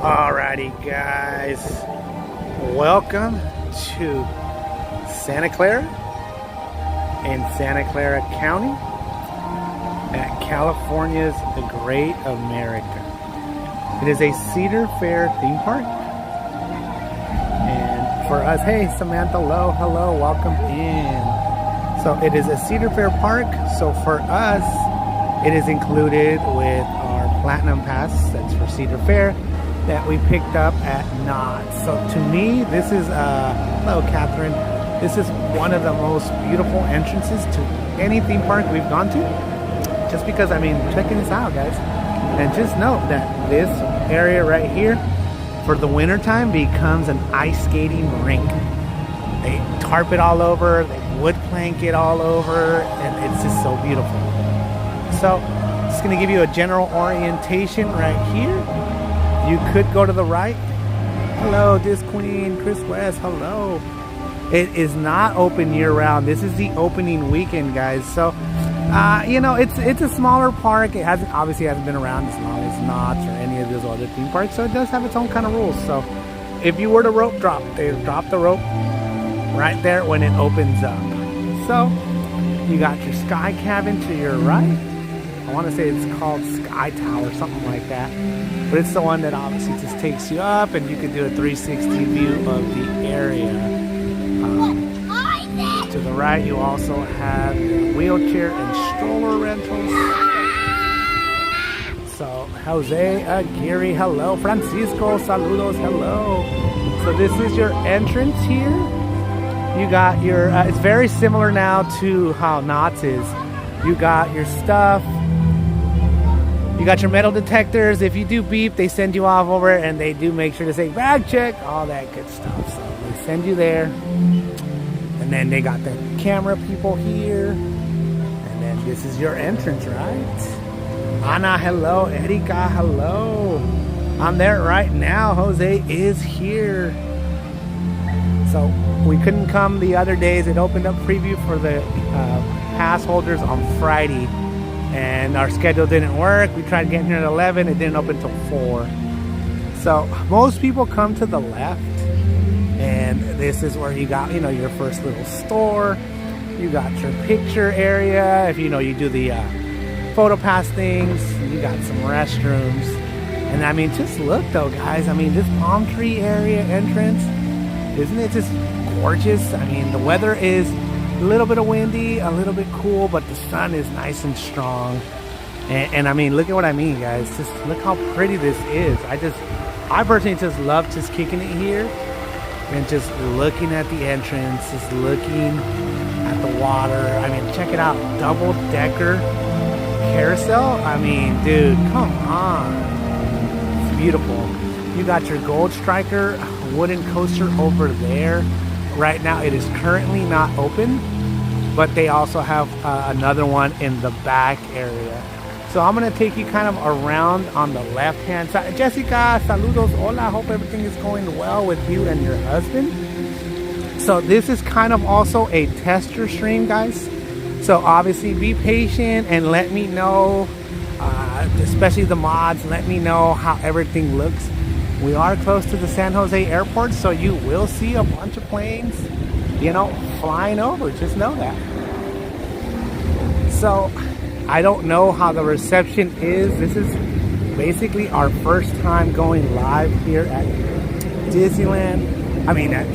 Alrighty guys, welcome to Santa Clara in Santa Clara County at California's Great America. It is a Cedar Fair theme park, and for us, hey Samantha, hello, welcome in. So it is a Cedar Fair park, so for us it is included with our Platinum Pass, that's for Cedar Fair, that we picked up at Knott's. So to me, this is, hello Catherine, this is one of the most beautiful entrances to any theme park we've gone to. Just because, I mean, checking this out guys. And just note that this area right here, for the winter time, becomes an ice skating rink. They tarp it all over, they wood plank it all over, and it's just so beautiful. So, just gonna give you a general orientation right here. You could go to the right. Hello, Dis Queen, Chris West, hello. It is not open year-round. This is the opening weekend, guys. So, you know, it's a smaller park. It obviously hasn't been around as long as Knott's or any of those other theme parks, so it does have its own kind of rules. So, if you were to rope drop, they drop the rope right there when it opens up. So, you got your sky cabin to your right. I want to say it's called Sky Tower, something like that. But it's the one that obviously just takes you up, and you can do a 360 view of the area. To the right, you also have wheelchair and stroller rentals. So, Jose Aguirre, hello. Francisco, saludos, hello. So this is your entrance here. You got your, it's very similar now to how Knott's is. You got your stuff. You got your metal detectors. If you do beep, they send you off over, and they do make sure to say bag check, all that good stuff. So they send you there. And then they got the camera people here. And then this is your entrance, right? Ana, hello. Erika, hello. I'm there right now. Jose is here. So we couldn't come the other days. It opened up preview for the pass holders on Friday. And our schedule didn't work. We tried getting here at 11. It didn't open until 4. So most people come to the left. And this is where you got, you know, your first little store. You got your picture area. If you know, you do the photo pass things. You got some restrooms. And I mean, just look though, guys. I mean, this palm tree area entrance, isn't it just gorgeous? I mean, the weather is a little bit of windy, a little bit cool, but the sun is nice and strong. And I mean, look at what I mean, guys. Just look how pretty this is. I personally just love just kicking it here. And just looking at the entrance, just looking at the water. I mean, check it out, double-decker carousel. I mean, dude, come on. It's beautiful. You got your Gold Striker wooden coaster over there. Right now, it is currently not open, but they also have another one in the back area. So I'm gonna take you kind of around on the left-hand side. Jessica, saludos, hola, hope everything is going well with you and your husband. So this is kind of also a tester stream, guys. So obviously be patient and let me know, especially the mods, let me know how everything looks. We are close to the San Jose airport, so you will see a bunch of planes, you know, flying over, just know that. So, I don't know how the reception is. This is basically our first time going live here at Disneyland. I mean, at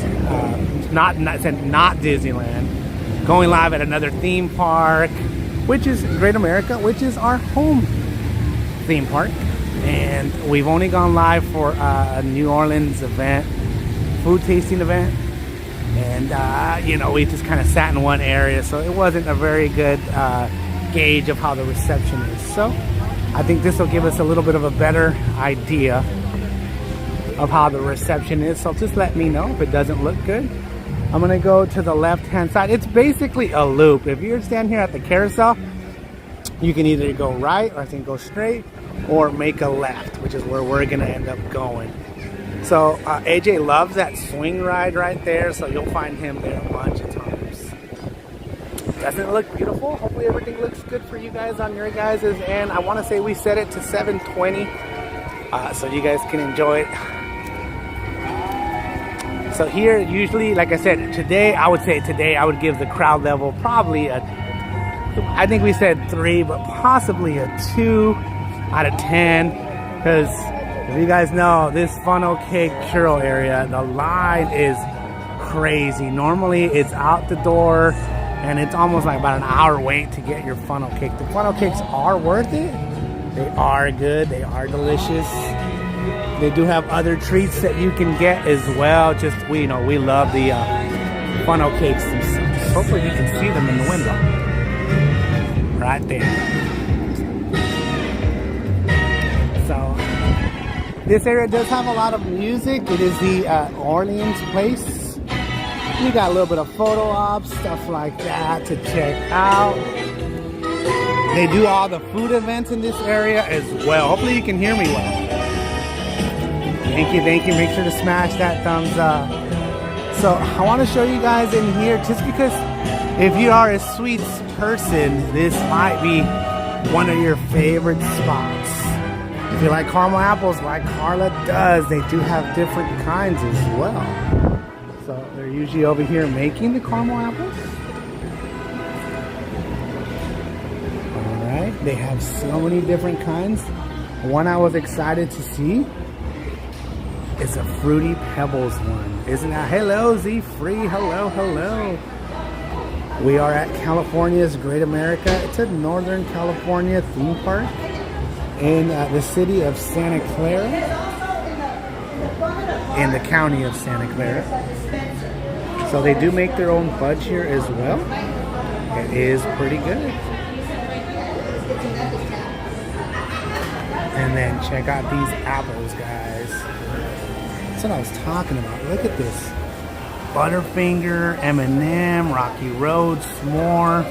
not Disneyland. Going live at another theme park, which is Great America, which is our home theme park. And we've only gone live for a New Orleans event, food tasting event. And, you know, we just kind of sat in one area, so it wasn't a very good gauge of how the reception is. So I think this will give us a little bit of a better idea of how the reception is. So just let me know if it doesn't look good. I'm gonna go to the left hand side. It's basically a loop. If you're standing here at the carousel, you can either go right, or I think go straight, or make a left, which is where we're gonna end up going. So AJ loves that swing ride right there, so you'll find him there a bunch of times. Doesn't it look beautiful? Hopefully everything looks good for you guys on your guys' end. I want to say we set it to 720 so you guys can enjoy it. So here, usually, like I said, today I would give the crowd level probably I think we said 3, but possibly a 2 out of 10. Because if you guys know, this funnel cake churro area, the line is crazy. Normally it's out the door and it's almost like about an hour wait to get your funnel cake. The funnel cakes are worth it. They are good. They are delicious. They do have other treats that you can get as well. Just we love the funnel cakes themselves. Hopefully you can see them in the window. Right there. So this area does have a lot of music. It is the Orleans place. We got a little bit of photo ops, stuff like that to check out. They do all the food events in this area as well. Hopefully you can hear me well. Thank you. Make sure to smash that thumbs up. So I want to show you guys in here, just because if you are a sweets person, this might be one of your favorite spots. If you like caramel apples like Karla does, they do have different kinds as well. So they're usually over here making the caramel apples. Alright, they have so many different kinds. One I was excited to see is a Fruity Pebbles one. Isn't that? Hello, Z Free. Hello. We are at California's Great America. It's a Northern California theme park in the city of Santa Clara, in the county of Santa Clara. So they do make their own fudge here as well. It is pretty good. And then check out these apples, guys. That's what I was talking about. Look at this. Butterfinger, M&M, Rocky Road, S'more.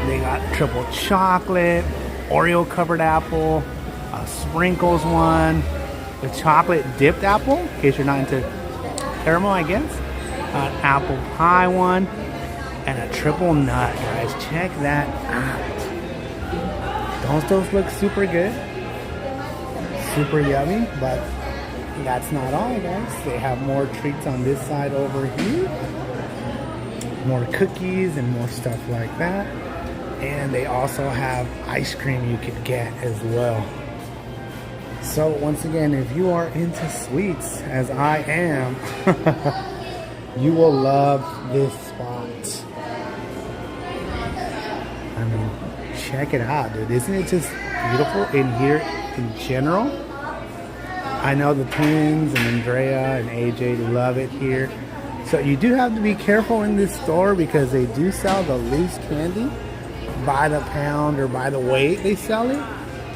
They got triple chocolate, Oreo covered apple, a sprinkles one, the chocolate dipped apple, in case you're not into caramel, I guess. An apple pie one, and a triple nut, guys. Check that out. Don't those look super good? Super yummy, but that's not all, guys. They have more treats on this side over here. More cookies and more stuff like that. And they also have ice cream you could get as well. So once again, if you are into sweets, as I am, you will love this spot. I mean, check it out, dude. Isn't it just beautiful in here in general? I know the twins and Andrea and AJ love it here. So you do have to be careful in this store because they do sell the loose candy by the pound or by the weight they sell it.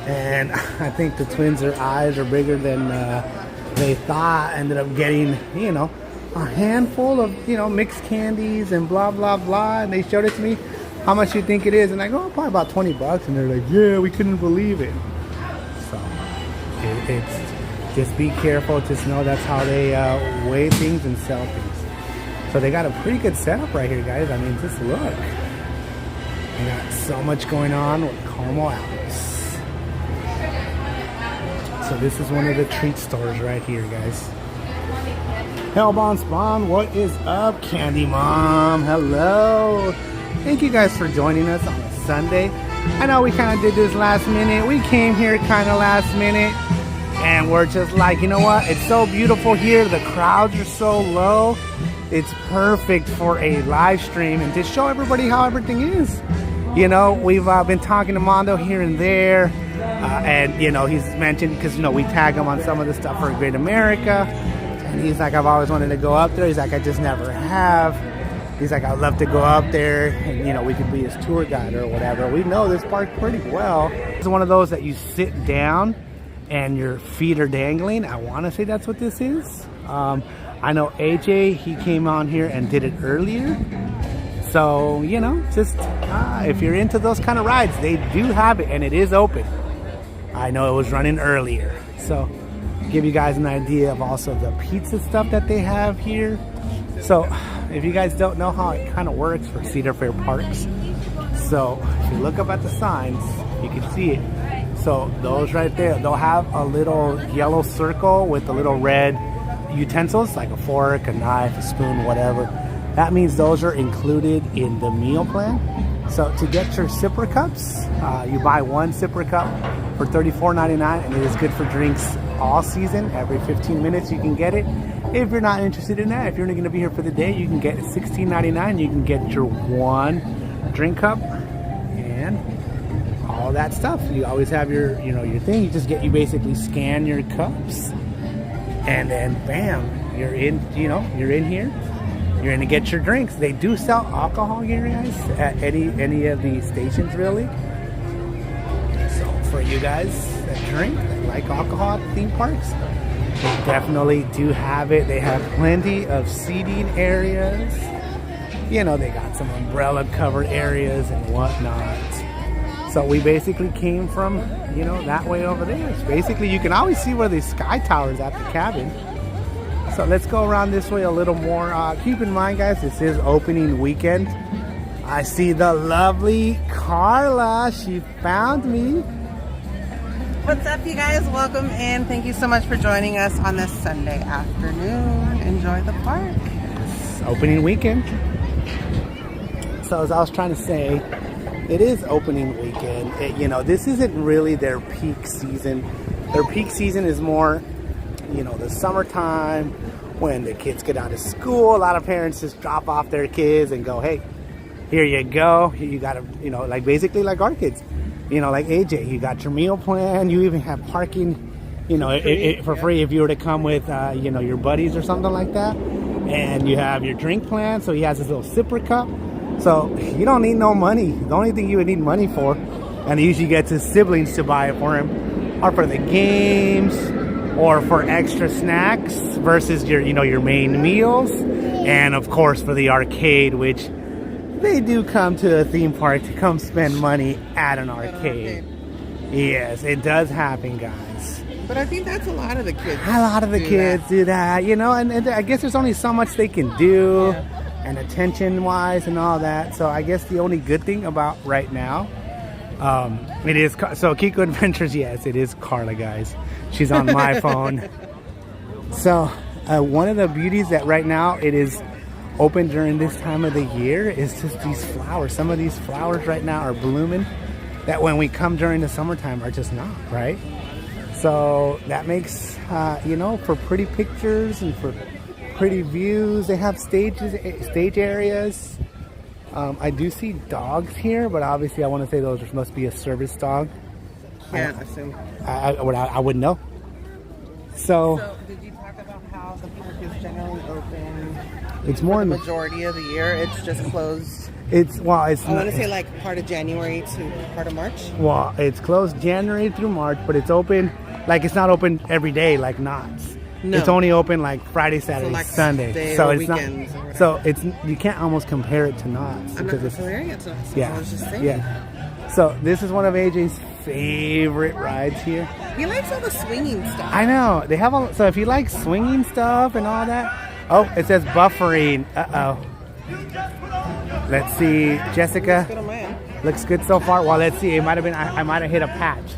And I think the twins, their eyes are bigger than they thought. Ended up getting, a handful of, mixed candies and blah, blah, blah. And they showed it to me. How much you think it is? And I go, probably about 20 bucks. And they're like, yeah, we couldn't believe it. So it's just be careful. Just know that's how they weigh things and sell things. So they got a pretty good setup right here, guys. I mean, just look. They got so much going on with caramel apples. So this is one of the treat stores right here, guys. Hellbound Spawn, what is up, Candy Mom? Hello. Thank you guys for joining us on a Sunday. I know we kind of did this last minute. We came here kind of last minute. And we're just like, you know what? It's so beautiful here. The crowds are so low. It's perfect for a live stream and to show everybody how everything is. We've been talking to Mondo here and there. And, he's mentioned, because, we tag him on some of the stuff for Great America. And he's like, I've always wanted to go up there. He's like, I just never have. He's like, I'd love to go up there and, we could be his tour guide or whatever. We know this park pretty well. It's one of those that you sit down and your feet are dangling. I want to say that's what this is. I know AJ, he came on here and did it earlier. So, just if you're into those kind of rides, they do have it and it is open. I know it was running earlier. So, give you guys an idea of also the pizza stuff that they have here. So, if you guys don't know how it kind of works for Cedar Fair Parks, so if you look up at the signs, you can see it. So those right there, they'll have a little yellow circle with the little red utensils, like a fork, a knife, a spoon, whatever. That means those are included in the meal plan. So to get your sipper cups, you buy one sipper cup for $34.99, and it is good for drinks all season. Every 15 minutes you can get it. If you're not interested in that, if you're only going to be here for the day, you can get $16.99. You can get your one drink cup and all that stuff. You always have your, your thing. You basically scan your cups, and then bam, you're in. You're in here. You're gonna get your drinks. They do sell alcohol here, guys, at any of the stations, really. So for you guys that drink, that like alcohol at theme parks, they definitely do have it. They have plenty of seating areas. They got some umbrella covered areas and whatnot. So we basically came from, that way over there. It's basically, you can always see where the sky tower is at the cabin. So let's go around this way a little more. Keep in mind, guys, this is opening weekend. I see the lovely Karla. She found me. What's up, you guys? Welcome in. Thank you so much for joining us on this Sunday afternoon. Enjoy the park. It's opening weekend. So as I was trying to say, it is opening weekend. This isn't really their peak season. Their peak season is more, the summertime, when the kids get out of school. A lot of parents just drop off their kids and go, hey, here you go. You got to, basically like our kids, like AJ, you got your meal plan. You even have parking, for free if you were to come with, your buddies or something like that. And you have your drink plan. So he has his little sipper cup. So you don't need no money. The only thing you would need money for, and he usually gets his siblings to buy it for him, are for the games, or for extra snacks versus your main meals, and of course for the arcade, which they do come to a theme park to come spend money at an arcade. Yes, it does happen, guys. But I think that's a lot of the kids. A lot of the kids do that, and I guess there's only so much they can do, and attention-wise and all that. So I guess the only good thing about right now, it is, so Kiko Adventures, yes, it is Karla, guys. She's on my phone. So one of the beauties that right now it is open during this time of the year is just these flowers. Some of these flowers right now are blooming that when we come during the summertime are just not, right? So that makes, for pretty pictures and for pretty views. They have stage areas. I do see dogs here, but obviously I want to say those must be a service dog. Can't assume. I wouldn't know. So did you talk about how the park is generally open? It's more for the majority of the year. It's just closed. I want to say like part of January to part of March. Well, it's closed January through March, but it's open. Like it's not open every day like Knott's. No. It's only open like Friday, Saturday, Sunday. So it's not. So it's you can't almost compare it to Knott's. I'm not comparing it to Knott's. Yeah. I was just saying. Yeah. So this is one of AJ's favorite rides here. He likes all the swinging stuff. I know. They have so if you like swinging stuff and all that. Oh, it says buffering. Uh-oh. Let's see. Jessica. Looks good so far. Well, let's see. It might have been, I might have hit a patch.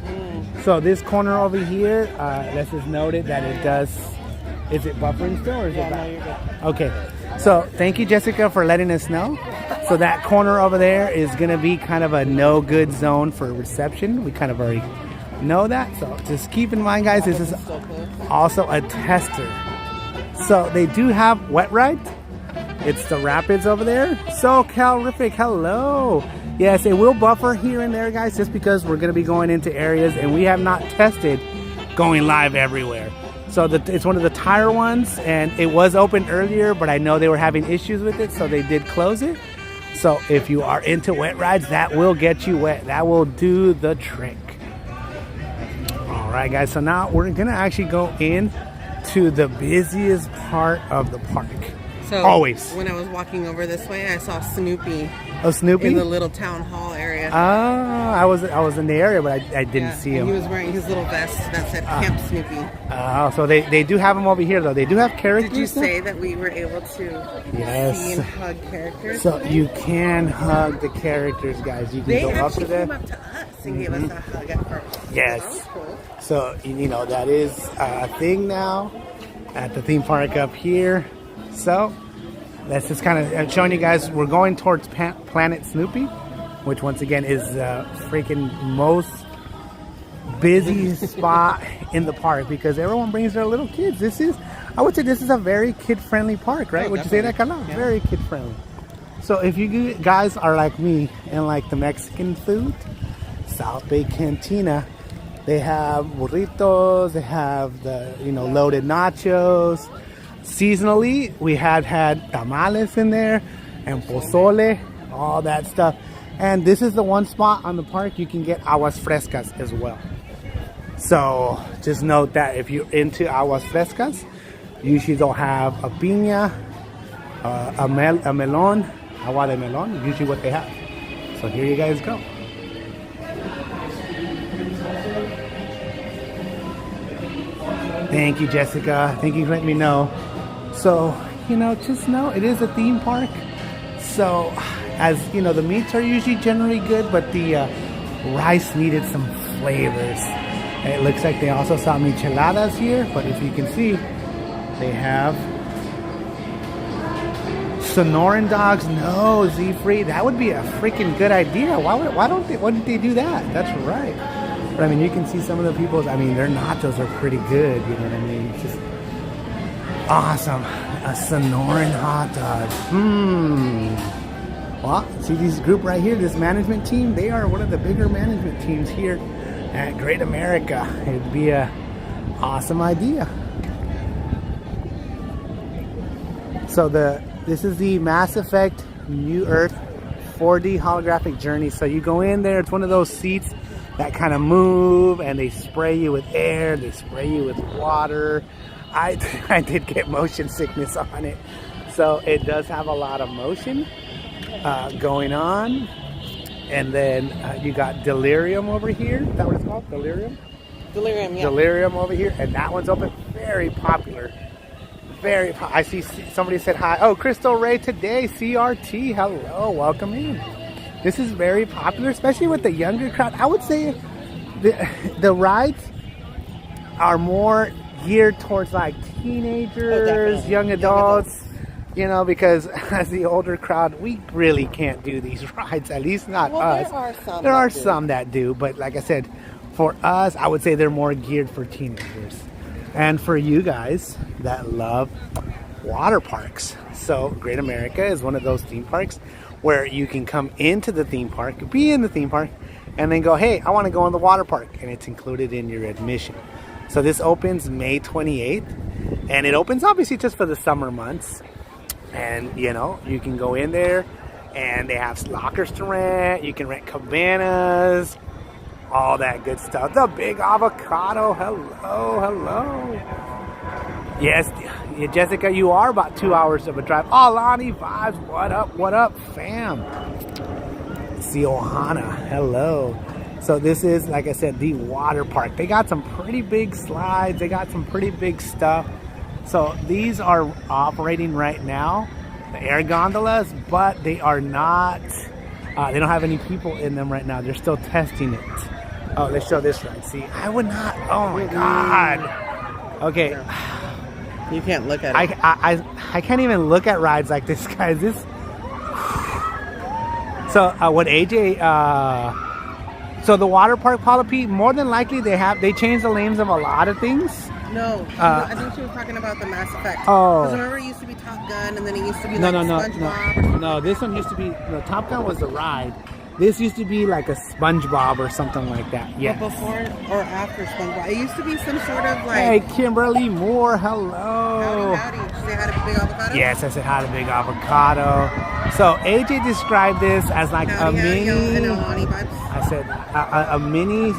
So this corner over here, let's just note it that it does. Is it buffering still or is it back? No, you're good. Okay. So thank you, Jessica, for letting us know. So that corner over there is going to be kind of a no good zone for reception. We kind of already know that. So just keep in mind, guys, this is also a tester. So they do have wet rides. It's the rapids over there. So calorific, hello. Yes, it will buffer here and there, guys, just because we're going to be going into areas and we have not tested going live everywhere. So it's one of the tire ones, and it was open earlier, but I know they were having issues with it, so they did close it. So if you are into wet rides, that will get you wet. That will do the trick. All right, guys, so now we're going to actually go in to the busiest part of the park. So always. when I was walking over this way, I saw Snoopy. Oh, Snoopy? In the little town hall area. I was in the area, but I didn't see him. He was wearing his little vest that said Camp Snoopy. Oh, so they do have them over here, though. They do have characters. Did you say that we were able to see and hug characters? So you can hug the characters, guys. You can go up to them. They actually came up to us and gave us a hug at first. Yes. So that was cool. So, you know, that is a thing now at the theme park up here. So that's just kind of showing you guys we're going towards Planet Snoopy, which once again is the freaking most busy spot in the park because everyone brings their little kids. I would say this is a very kid-friendly park, right? Would you say that, Karla? Yeah. Very kid-friendly. So if you guys are like me and like the Mexican food, South Bay Cantina, they have burritos, they have the, loaded nachos. Seasonally, we have had tamales in there and pozole, all that stuff. And this is the one spot on the park you can get aguas frescas as well. So just note that if you're into aguas frescas, usually they'll have a piña, a melon, agua de melon, usually what they have. So here you guys go. Thank you, Jessica. Thank you for letting me know. So, just know it is a theme park. So, as you know, the meats are usually generally good, but the rice needed some flavors. And it looks like they also saw micheladas here, but if you can see, they have Sonoran dogs. No, Z-free. That would be a freaking good idea. Why didn't they do that? That's right. But I mean, you can see some of the people's, their nachos are pretty good, you know what I mean? It's just awesome. A Sonoran hot dog. Well, see this group right here, this management team, they are one of the bigger management teams here at Great America. It'd be a awesome idea. So this is the Mass Effect New Earth 4D holographic journey. So you go in there, it's one of those seats that kind of move, and they spray you with air, they spray you with water. I did get motion sickness on it. So it does have a lot of motion going on. And then you got Delirium over here. Is that what it's called? Delirium? Delirium, yeah. Delirium over here. And that one's open. Very popular. I see somebody said hi. Oh, Crystal Ray today, CRT. Hello, welcome in. This is very popular, especially with the younger crowd. I would say the rides are more geared towards like teenagers, young adults, because as the older crowd, we really can't do these rides, at least not us. There are some that do, but like I said, for us, I would say they're more geared for teenagers. And for you guys that love water parks. So Great America is one of those theme parks where you can come into the theme park, be in the theme park, and then go, hey, I want to go in the water park. And it's included in your admission. So this opens May 28th. And it opens obviously just for the summer months. And, you can go in there and they have lockers to rent. You can rent cabanas, all that good stuff. The big avocado. Hello. Yes, Jessica, you are about 2 hours of a drive. Oh, Lonnie Vibes, what up, fam? See Ohana, hello. So this is, like I said, the water park. They got some pretty big slides. They got some pretty big stuff. So these are operating right now, the air gondolas, but they are not, they don't have any people in them right now. They're still testing it. Oh, let's show this ride. See, I would not, oh my God. Okay. You can't look at it. I can't even look at rides like this, guys. So what AJ, so the water park, Paula P, more than likely they changed the names of a lot of things. No, I think she was talking about the Mass Effect. Oh. Because remember it used to be Top Gun and then it used to be SpongeBob. No, this one used to be, Top Gun was the ride. This used to be like a SpongeBob or something like that. Yes. But before or after SpongeBob? It used to be some sort of Hey, like... Kimberly Moore, hello. Howdy. Did you say had a big avocado? Yes, I said had a big avocado. So AJ described this as like Howdy, a mini... and Alani vibes. I said a mini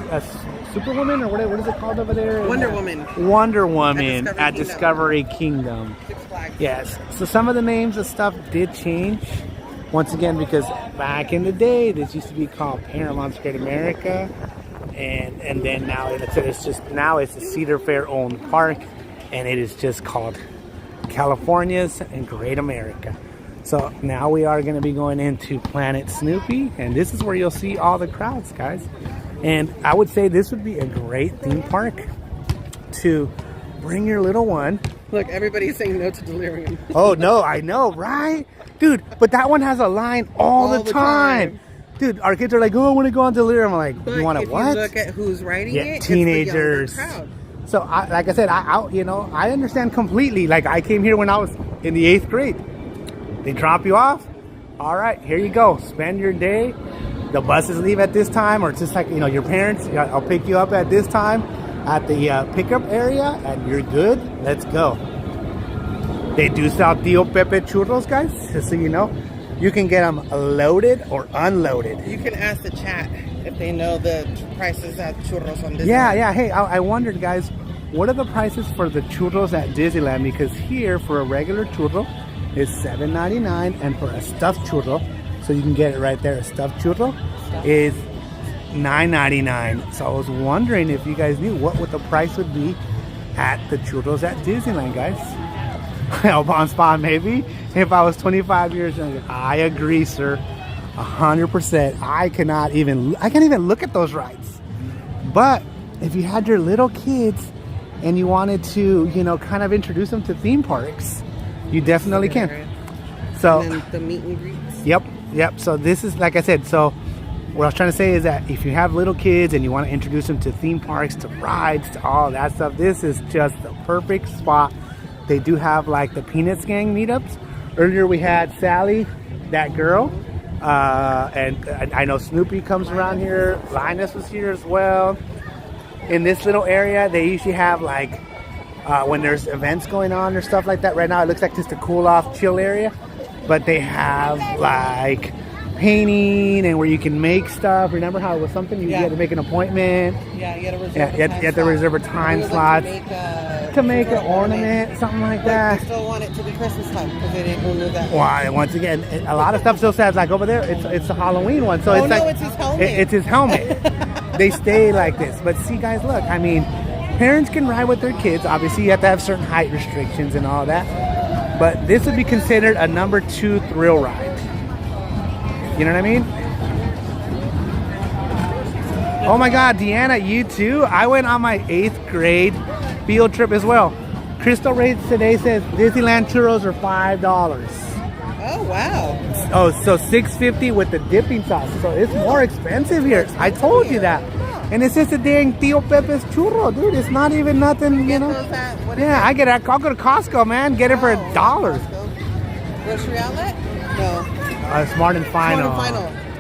Superwoman, or what is it called over there? Wonder Woman. Wonder Woman at Discovery Discovery Kingdom. Six Flags. Yes. So some of the names of stuff did change. Once again, because back in the day, this used to be called Paramount's Great America, and then now it's a Cedar Fair owned park, and it is just called California's and Great America. So now we are going to be going into Planet Snoopy, and this is where you'll see all the crowds, guys. And I would say this would be a great theme park to bring your little one. Look, everybody's saying no to delirium. Oh, no, I know, right? Dude, but that one has a line all the time. Dude, our kids are like, oh, I want to go on delirium. I'm like, but you want to what? If you look at who's riding it, teenagers. It's the younger crowd. So, like I said, I understand completely. Like, I came here when I was in the 8th grade. They drop you off. All right, here you go. Spend your day. The buses leave at this time, or it's just like, your parents, I'll pick you up at this time at the pickup area, and you're good. Let's go. They do sell Tío Pepe churros, guys, just so you know. You can get them loaded or unloaded. You can ask the chat if they know the prices at churros on Disneyland. Yeah. Hey, I wondered, guys, what are the prices for the churros at Disneyland? Because here, for a regular churro, is $7.99, and for a stuffed churro, so you can get it right there, a stuffed churro, is $9.99. So I was wondering if you guys knew what the price would be at the churros at Disneyland, guys. Help on spot, maybe. If I was 25 years younger, I agree, sir, 100%. I can't even look at those rides. But if you had your little kids and you wanted to, kind of introduce them to theme parks, you definitely can. So, and then the meet and greets. Yep. So this is, like I said, so what I was trying to say is that if you have little kids and you want to introduce them to theme parks, to rides, to all that stuff, this is just the perfect spot. They do have like the Peanuts Gang meetups. Earlier we had Sally, that girl, and I know Snoopy comes around here. Linus was here as well. In this little area, they usually have like when there's events going on or stuff like that. Right now it looks like just a cool off chill area, but they have like painting and where you can make stuff. Remember how it was something you had to make an appointment? Yeah, you had to reserve a time slot to make an ornament, something like that. They still want it to be Christmas time because they didn't remove that. Why? Once again, a lot of stuff still says like over there. It's a Halloween one, so it's like it's his helmet. It's his helmet. They stay like this, but see, guys, look. I mean, parents can ride with their kids. Obviously, you have to have certain height restrictions and all that. But this would be considered a number 2 thrill ride. You know what I mean? Oh my God, Deanna, you too? I went on my 8th grade field trip as well. Crystal rates today says Disneyland churros are $5. Oh, wow. Oh, so $6.50 with the dipping sauce. So it's more expensive here. I told you that. And it's just a dang Tío Pepe's churro, dude. It's not even nothing, Those at, I'll go to Costco, man. Get it for $1. Grocery outlet? No. Smart and Final.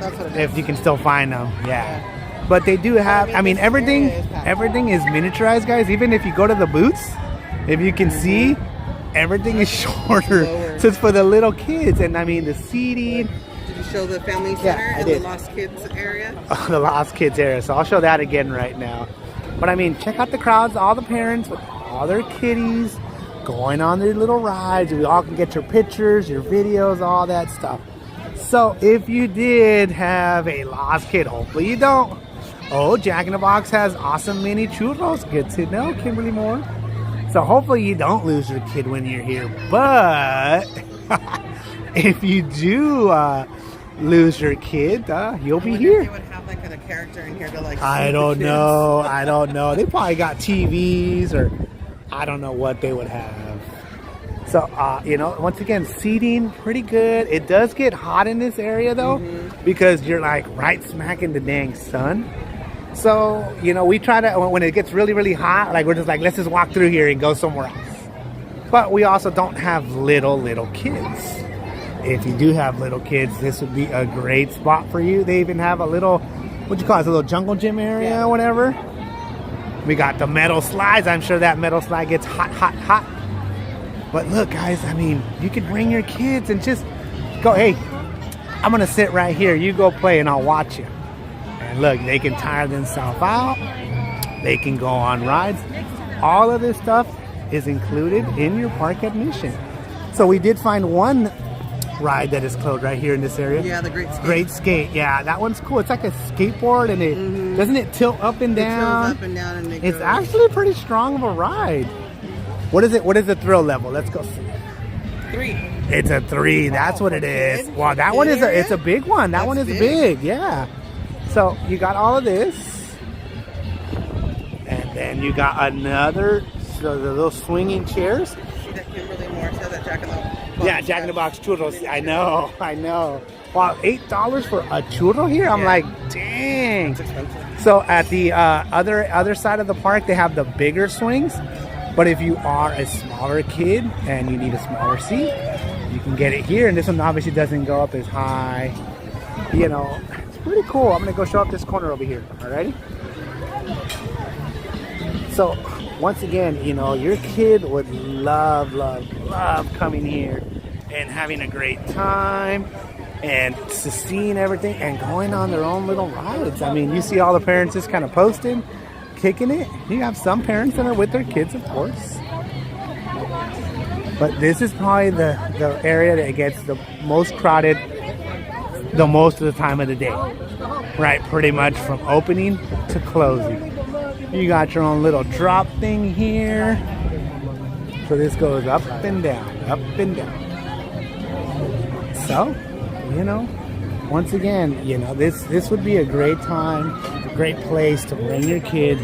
That's what it is. If you can still find them, yeah. But they do have, everything is miniaturized, guys. Even if you go to the booths, if you can see, everything is shorter. So it's for the little kids. And the seating. Did you show the family center and the Lost Kids area? Oh, the Lost Kids area. So I'll show that again right now. But check out the crowds, all the parents with all their kiddies going on their little rides. We all can get your pictures, your videos, all that stuff. So if you did have a lost kid, hopefully you don't. Oh, Jack in the Box has awesome mini churros. Good to know, Kimberly Moore. So hopefully you don't lose your kid when you're here. But if you do lose your kid, you'll be here. They would have like a character in here to like. I don't know. They probably got TVs or I don't know what they would have. So, once again, seating pretty good. It does get hot in this area though, because you're like right smack in the dang sun. So, we try to, when it gets really, really hot, like we're just like, let's just walk through here and go somewhere else. But we also don't have little kids. if you do have little kids, this would be a great spot for you. They even have a little, what you call it, a little jungle gym area or whatever. We got the metal slides. I'm sure that metal slide gets hot, hot, hot. But look, guys, I mean, you could bring your kids and just go, hey, I'm going to sit right here. You go play and I'll watch you. And look, they can tire themselves out. They can go on rides. All of this stuff is included in your park admission. So we did find one ride that is closed right here in this area. Yeah, the Great Skate. Great Skate. Yeah, that one's cool. It's like a skateboard, and it doesn't it tilt up and down? It tilts up and down, and it's actually pretty strong of a ride. What is it? What is the thrill level? Let's go see. 3. It's a 3. That's what it is. Wow, that one is it's a big one. That one is big. Yeah. So you got all of this, and then you got another. So the little swinging chairs. Yeah, Jack in the Box churros. I know. Wow, $8 for a churro here? I'm like, dang. It's expensive. So at the other side of the park, they have the bigger swings. But if you are a smaller kid and you need a smaller seat, you can get it here. And this one obviously doesn't go up as high. You know, it's pretty cool. I'm going to go show up this corner over here. Alrighty? So once again, you know, your kid would love coming here and having a great time and seeing everything and going on their own little rides. I mean, you see all the parents just kind of posting, kicking it. You have some parents that are with their kids, of course. But this is probably the area that gets the most crowded the most of the time of the day. Right, pretty much from opening to closing. You got your own little drop thing here. So this goes up and down, up and down. So, you know, once again, you know, this would be a great time, a great place to bring your kid,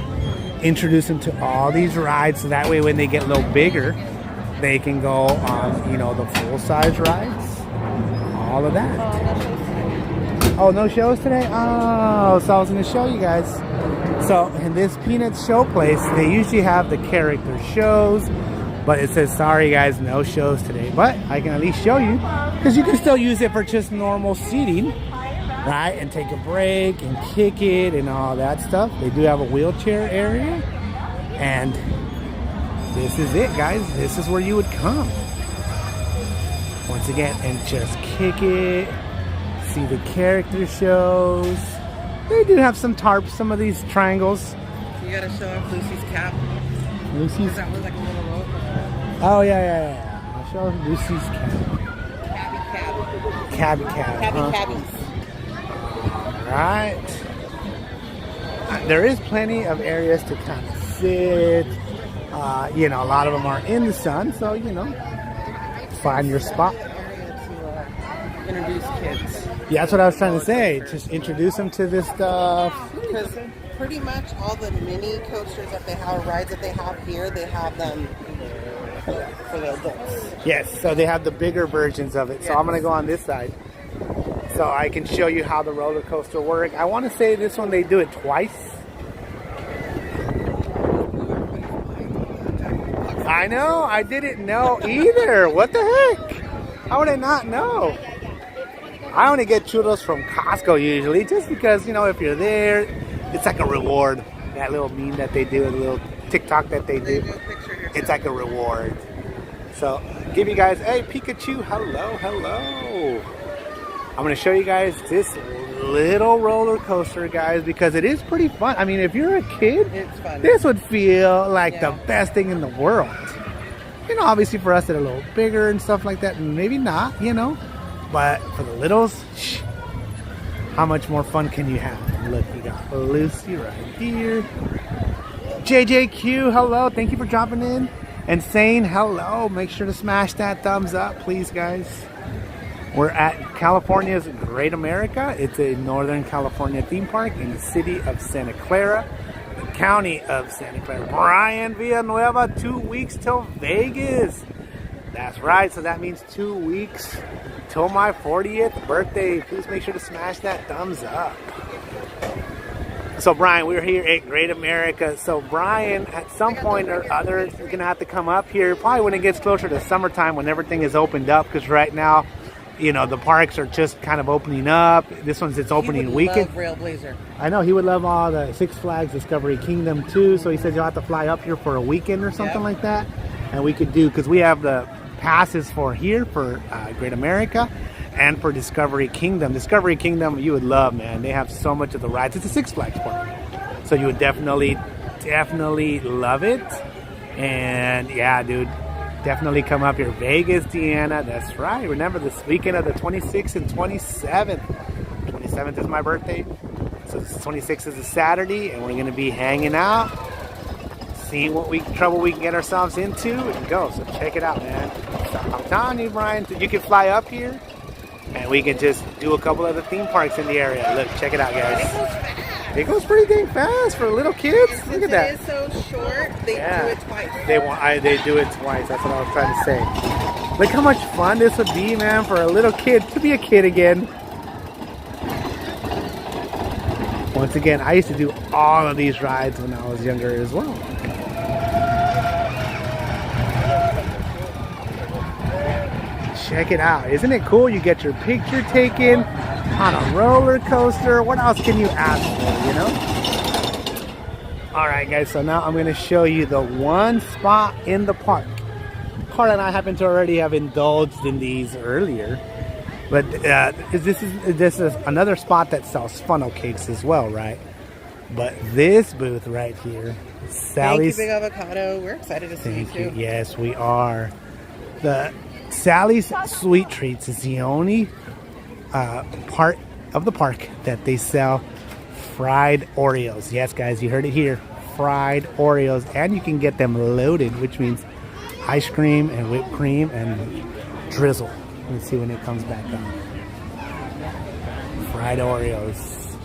introduce them to all these rides, so that way when they get a little bigger, they can go on, you know, the full-size rides, all of that. Oh, no shows today? Oh, so I was going to show you guys. So in this Peanuts show place, they usually have the character shows, but it says, sorry guys, no shows today. But I can at least show you, because you can still use it for just normal seating, right? And take a break and kick it and all that stuff. They do have a wheelchair area. And this is it, guys. This is where you would come. Once again, and just kick it. See the character shows. They do have some tarps, some of these triangles. You gotta show off Lucy's cap. Lucy's? That was like a little rope. Oh, yeah. I'll show Lucy's cap. Cabby cab. Cabbies. Alright. There is plenty of areas to kind of sit. You know, a lot of them are in the sun, so, you know, find your spot. Introduce kids. Yeah, that's what I was trying to say. Just introduce them to this stuff. Because pretty much all the mini coasters that they have, rides that they have here, they have them for the adults. Yes, so they have the bigger versions of it. So I'm going to go on this side so I can show you how the roller coaster works. I want to say this one they do it twice. I know, I didn't know either. What the heck? How would I not know? I only get churros from Costco usually, just because, you know, if you're there, it's like a reward. That little meme that they do, a little TikTok that they do, it's like a reward. So, give you guys, hey, Pikachu, hello. I'm going to show you guys this little roller coaster, guys, because it is pretty fun. I mean, if you're a kid, it's fun. This would feel like the best thing in the world. You know, obviously for us that are a little bigger and stuff like that, maybe not, you know. But for the littles, how much more fun can you have? Look, you got Lucy right here. JJQ, hello. Thank you for dropping in and saying hello. Make sure to smash that thumbs up, please, guys. We're at California's Great America. It's a Northern California theme park in the city of Santa Clara, the county of Santa Clara. Brian Villanueva, 2 weeks till Vegas. That's right. So that means 2 weeks till my 40th birthday. Please make sure to smash that thumbs up. So Brian, we're here at Great America. So Brian, at some point or other, is going to have to come up here probably when it gets closer to summertime, when everything is opened up, because right now, you know, the parks are just kind of opening up. This one's its opening weekend. Trailblazer. I know he would love all the Six Flags Discovery Kingdom too. So he says you'll have to fly up here for a weekend or something like that, and we could do, because we have the passes for here for Great America and for Discovery Kingdom. Discovery Kingdom you would love, man. They have so much of the rides. It's a Six Flags park, so you would definitely love it. And yeah, dude, definitely come up here. Vegas, Deanna, that's right. Remember this weekend of the 26th and 27th. 27th is my birthday, so this 26th is a Saturday, and we're going to be hanging out, seeing what trouble we can get ourselves into and go. So check it out, man. So I'm telling you, Brian, you can fly up here and we can just do a couple of the theme parks in the area. Look, check it out, guys. It goes pretty dang fast for little kids. Look at that. It is so short. They do it twice. They do it twice. That's what I was trying to say. Look how much fun this would be, man, for a little kid to be a kid again. Once again, I used to do all of these rides when I was younger as well. Check it out. Isn't it cool? You get your picture taken on a roller coaster. What else can you ask for, you know? All right, guys, so now I'm going to show you the one spot in the park. Karla and I happen to already have indulged in these earlier, but this is another spot that sells funnel cakes as well, right? But this booth right here, Sally's. Thank you, Big Avocado. We're excited to see you too. Yes, we are. The Sally's Sweet Treats is the only part of the park that they sell fried Oreos. Yes, guys, you heard it here. Fried Oreos. And you can get them loaded, which means ice cream and whipped cream and drizzle. Let's see when it comes back on. Fried Oreos.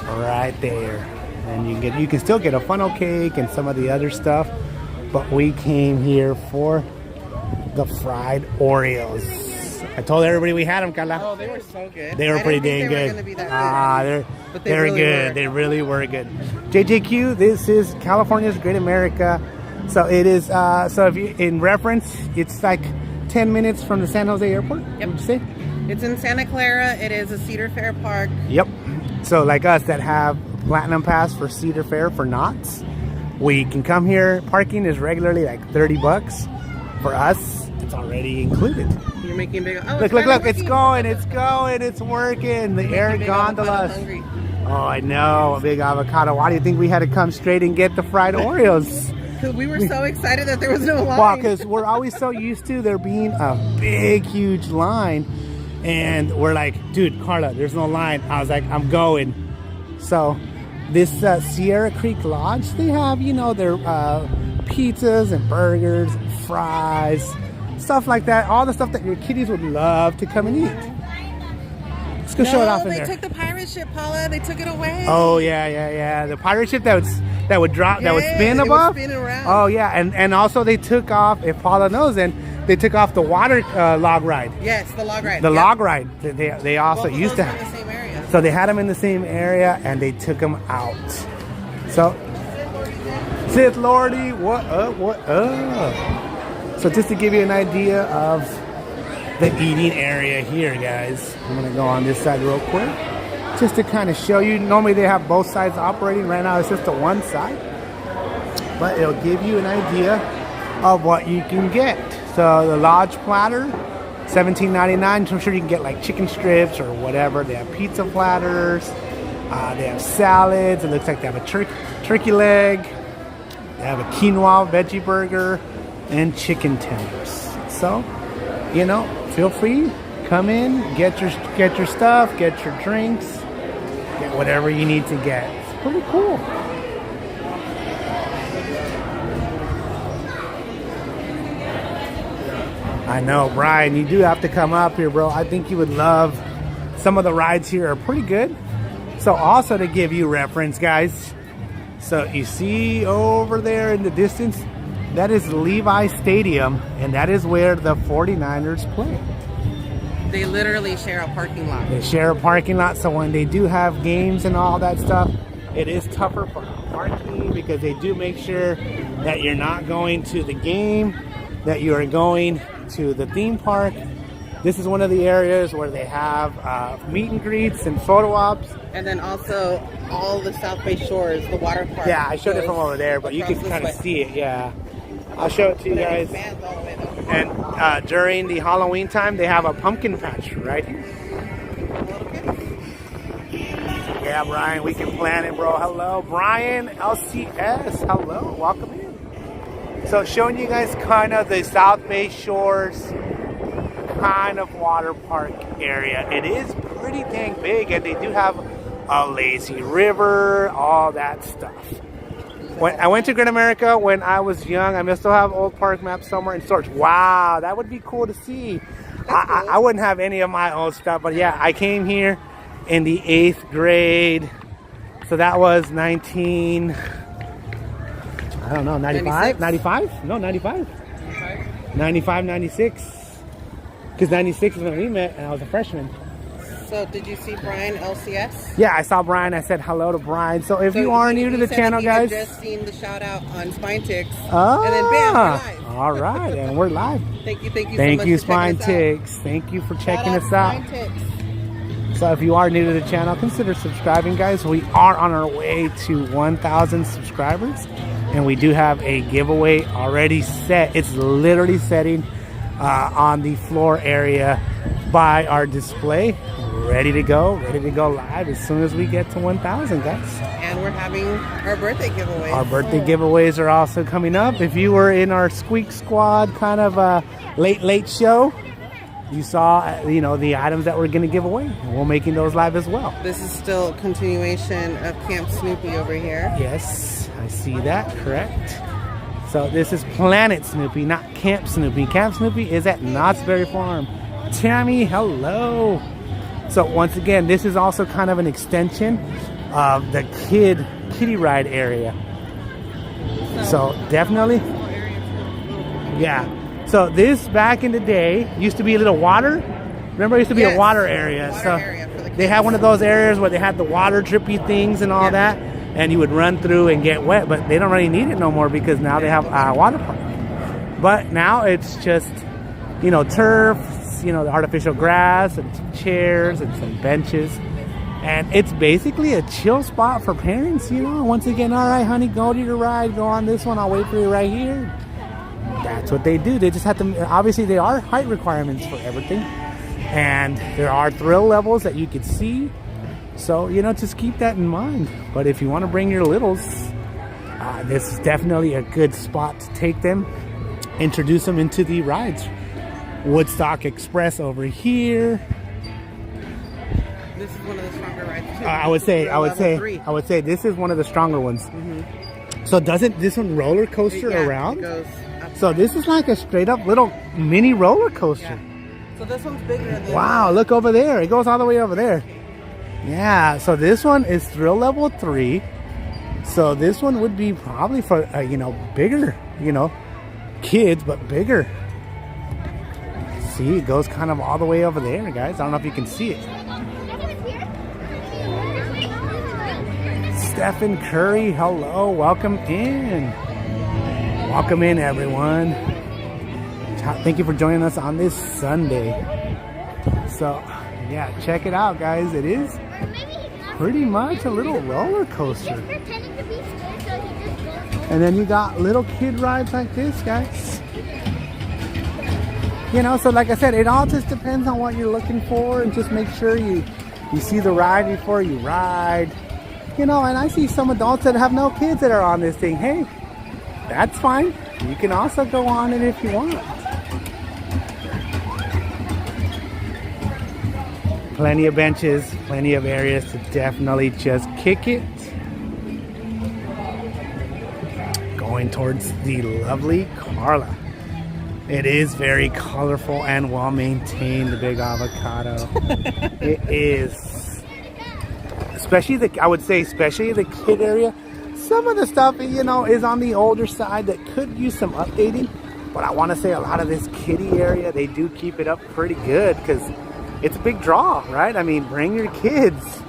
Right there. And you can still get a funnel cake and some of the other stuff. But we came here for the fried Oreos. I told everybody we had them, Karla. Oh, they were so good. They were pretty dang good. They're really good. They really were good. JJQ, this is California's Great America. So it is, so if you, in reference, it's like 10 minutes from the San Jose airport, yep. Would you say? It's in Santa Clara. It is a Cedar Fair park. Yep. So like us that have Platinum Pass for Cedar Fair for Knott's, we can come here. Parking is regularly like $30. For us, it's already included. You're making big. Oh, look! It's going! It's working! The air gondolas. Oh, I know, Big Avocado. Why do you think we had to come straight and get the fried Oreos? Because we were so excited that there was no line. Well, because we're always so used to there being a big, huge line, and we're like, dude, Karla, there's no line. I was like, I'm going. So, this Sierra Creek Lodge, they have, you know, their pizzas and burgers and fries, stuff like that. All the stuff that your kiddies would love to come and eat. Let's go show it off in there. They took the pirate ship, Paula. They took it away. Oh yeah. The pirate ship that would drop, that would spin above. Would spin around. Oh yeah, and also they took off. If Paula knows, then they took off the water log ride. Yes, the log ride. The log ride. They also used to have. In the same area. So they had them in the same area, and they took them out. So, Sith Lordy, what up? So just to give you an idea of the eating area here, guys. I'm gonna go on this side real quick, just to kind of show you. Normally they have both sides operating. Right now it's just the one side, but it'll give you an idea of what you can get. So the lodge platter, $17.99. I'm sure you can get like chicken strips or whatever. They have pizza platters. They have salads. It looks like they have a turkey leg. They have a quinoa veggie burger and chicken tenders. So, you know, feel free, come in, get your stuff, get your drinks, get whatever you need to get. It's pretty cool. I know, Brian, you do have to come up here, bro. I think you would love some of the rides here are pretty good. So also to give you reference, guys, so you see over there in the distance, that is Levi Stadium, and that is where the 49ers play. They literally share a parking lot. They share a parking lot, so when they do have games and all that stuff, it is tougher for parking because they do make sure that you're not going to the game, that you are going to the theme park. This is one of the areas where they have meet and greets and photo ops. And then also all the South Bay shores, the water park. Yeah, I showed it from over there, but you can kind of see it. Yeah, I'll show it to you guys. And during the Halloween time, they have a pumpkin patch right here. Yeah, Brian, we can plan it, bro. Hello, Brian, LCS. Hello, welcome in. So showing you guys kind of the South Bay Shores kind of water park area. It is pretty dang big, and they do have a lazy river, all that stuff. When I went to Great America when I was young, I must still have old park maps somewhere in storage. Wow, that would be cool to see. I wouldn't have any of my old stuff, but yeah, I came here in the 8th grade. So that was 95? 95? No, 95. 95, 96. Because 96 is when we met and I was a freshman. So did you see Brian LCS? Yeah, I saw Brian. I said hello to Brian. So if you are new to the channel, guys. I just seen the shout out on Spine Ticks. Oh, and then bam, we're live. All right, and we're live. Thank you Thank you, Spine Ticks. Thank you for checking us out. So if you are new to the channel, consider subscribing, guys. We are on our way to 1,000 subscribers, and we do have a giveaway already set. It's literally setting on the floor area by our display, ready to go live as soon as we get to 1,000, guys. And we're having our birthday giveaways. Our birthday giveaways are also coming up. If you were in our Squeak Squad kind of late show, you saw the items that we're going to give away. We're making those live as well. This is still a continuation of Camp Snoopy over here. Yes, I see that, correct. So this is Planet Snoopy, not Camp Snoopy. Camp Snoopy is at Knott's Berry Farm. Tammy, hello. So once again, this is also kind of an extension of the kiddie ride area. So definitely, yeah. So this back in the day used to be a little water. Remember, it used to be a water area. They had one of those areas where they had the water drippy things and all that, and you would run through and get wet. But they don't really need it no more because now they have a water park. But now it's just, turf, the artificial grass and some chairs and some benches. And it's basically a chill spot for parents, Once again, all right, honey, go to your ride. Go on this one. I'll wait for you right here. That's what they do. They just have to, obviously, there are height requirements for everything. And there are thrill levels that you could see. So, just keep that in mind. But if you want to bring your littles, this is definitely a good spot to take them. Introduce them into the rides. Woodstock Express over here. This is one of the stronger rides too. I would say this is one of the stronger ones. Mm-hmm. So doesn't this one roller coaster around? It goes so this is like a straight up little mini roller coaster. Yeah. So this one's bigger than wow, look over there. It goes all the way over there. Yeah, so this one is thrill level 3. So this one would be probably for bigger, kids, but bigger. See, it goes kind of all the way over there, guys. I don't know if you can see it. Stephen Curry, hello, welcome in. Welcome in, everyone. Thank you for joining us on this Sunday. So, yeah, check it out, guys. It is pretty much a little roller coaster. And then you got little kid rides like this, guys. So like I said, it all just depends on what you're looking for, and just make sure you see the ride before you ride. And I see some adults that have no kids that are on this thing. Hey, that's fine. You can also go on it if you want. Plenty of benches, plenty of areas to definitely just kick it. Going towards the lovely Karla. It is very colorful and well maintained, the Big Avocado. It is. Especially the kid area. Some of the stuff, is on the older side that could use some updating. But I want to say a lot of this kiddie area, they do keep it up pretty good because it's a big draw, right? I mean, bring your kids.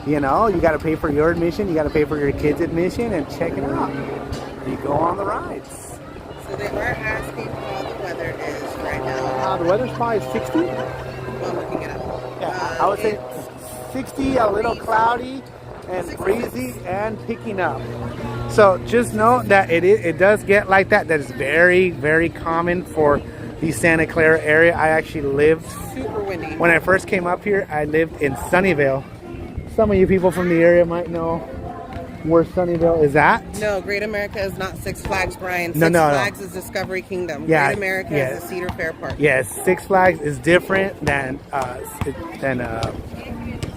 You got to pay for your admission. You got to pay for your kids' admission and check it out. You go on the rides. So they are asking how the weather is right now. The weather's probably 60. I'm looking it up. Yeah, I would say 60, a little cloudy and breezy and picking up. So just know that it does get like that. That is very, very common for the Santa Clara area. I actually lived, Super windy. when I first came up here, I lived in Sunnyvale. Some of you people from the area might know where Sunnyvale is at. No, Great America is not Six Flags, Brian. No, Six no, Flags is Discovery Kingdom. Yeah, Great America is the Cedar Fair Park. Yes, Six Flags is different than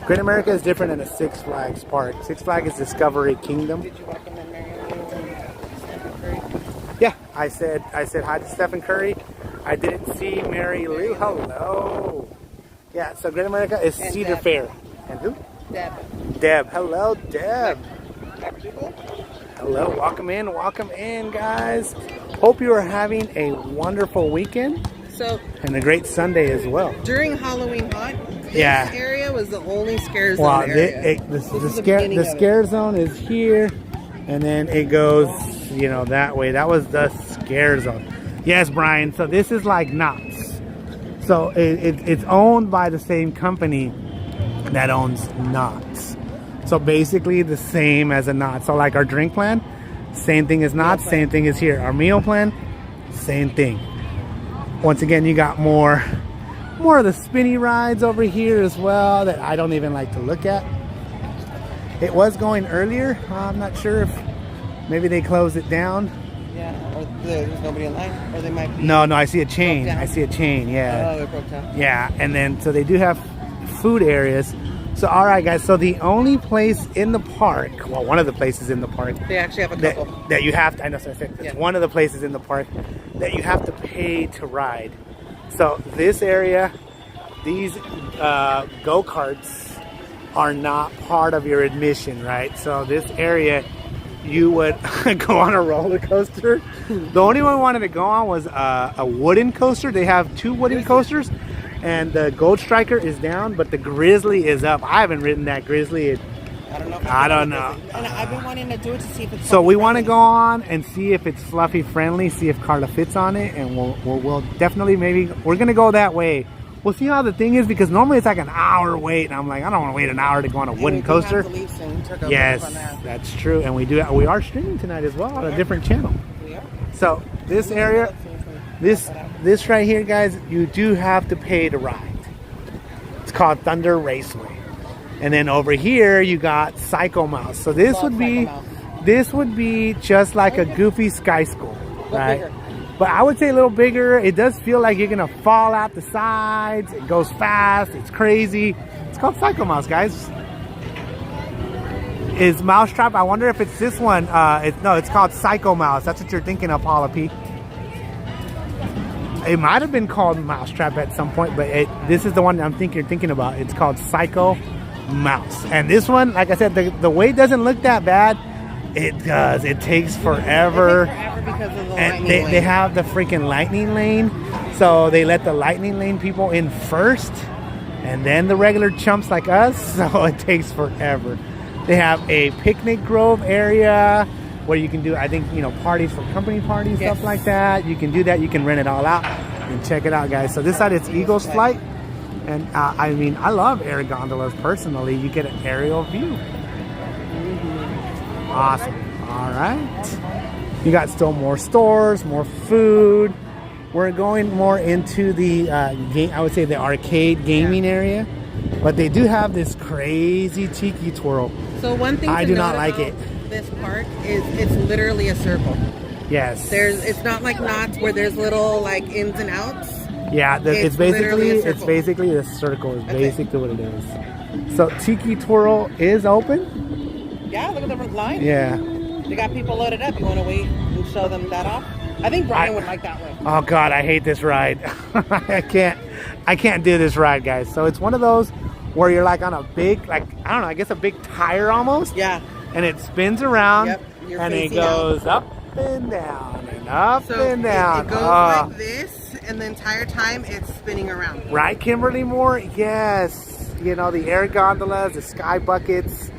Great America is different than a Six Flags park. Six Flags is Discovery Kingdom. Did you recommend Mary Lou? Yeah, I said hi to Stephen Curry. I didn't see Mary Lou. Hello. Yeah, so Great America is And Cedar Deb. Fair. And who? Deb. Deb. Hello, Deb. People? Hello, welcome in, guys. Hope you are having a wonderful weekend So and a great Sunday as well. during Halloween Haunt, this Yeah. area was the only scare zone Wow, area. the scare zone is here, and then it goes, that way. That was the scare zone. Yes, Brian. So this is like Knott's. So it's owned by the same company that owns Knott's. So basically the same as a Knott's. So like our drink plan, same thing as Knott's, same thing as here. Our meal plan, same thing. Once again, you got more of the spinny rides over here as well that I don't even like to look at. It was going earlier. I'm not sure if maybe they closed it down. Yeah, or there's nobody in line, or they might be. No, I see a chain. Broke down. I see a chain, yeah. Oh, it broke down. Yeah, and then so they do have food areas. So all right, guys. So the only place in the park, well, one of the places in the park They actually have a couple. that you have to, I know, so I said it's Yeah. one of the places in the park that you have to pay to ride. So this area, these go-karts are not part of your admission, right? So this area, you would go on a roller coaster. The only one I wanted to go on was a wooden coaster. They have two wooden coasters, and the Gold Striker is down, but the Grizzly is up. I haven't ridden that Grizzly. I don't know. I don't know. And I've been wanting to do it to see if it's. So we want to go on and see if it's fluffy friendly, see if Karla fits on it, and we'll definitely, maybe we're gonna go that way. We'll see how the thing is, because normally it's like an hour wait, and I'm like, I don't want to wait an hour to go on a wooden coaster. Yes, that's true, and we are streaming tonight as well on a different channel. We are. So this area, this right here, guys, you do have to pay to ride. It's called Thunder Raceway. And then over here you got Psycho Mouse. So this would be just like a Goofy Sky School, right? But I would say a little bigger. It does feel like you're gonna fall out the sides. It goes fast. It's crazy. It's called Psycho Mouse, guys. Is Mousetrap? I wonder if it's this one. No, it's called Psycho Mouse. That's what you're thinking of, Paula P. It might have been called Mousetrap at some point, but this is the one you're thinking about. It's called Psycho Mouse. And this one, like I said, the wait doesn't look that bad. It does. It takes forever. Because of the And lightning they have the freaking lightning lane. So they let the lightning lane people in first, and then the regular chumps like us. So it takes forever. They have a picnic grove area where you can do, I think, parties for company parties, stuff like that. You can do that. You can rent it all out and check it out, guys. So this side, it's Eagles Flight. And I mean, I love air gondolas personally. You get an aerial view. Awesome. All right. You got still more stores, more food. We're going more into the game. I would say the arcade gaming area, but they do have this crazy Tiki Twirl. So one thing I do not like it. This park is it's literally a circle. Yes. It's not like Knott's where there's little like ins and outs. Yeah, it's literally a circle. basically the circle is basically what it is. So Tiki Twirl is open. Yeah, look at the line. Yeah. They got people loaded up. You want to wait and show them that off? I think Brian would like that one. Oh God, I hate this ride. I can't do this ride, guys. So it's one of those where you're like on a big, like, I don't know, I guess a big tire almost. Yeah. And it spins around. Yep. And it goes up and down and up and down. It goes like this, and the entire time it's spinning around. Right, Kimberly Moore? Yes. The air gondolas, the sky buckets,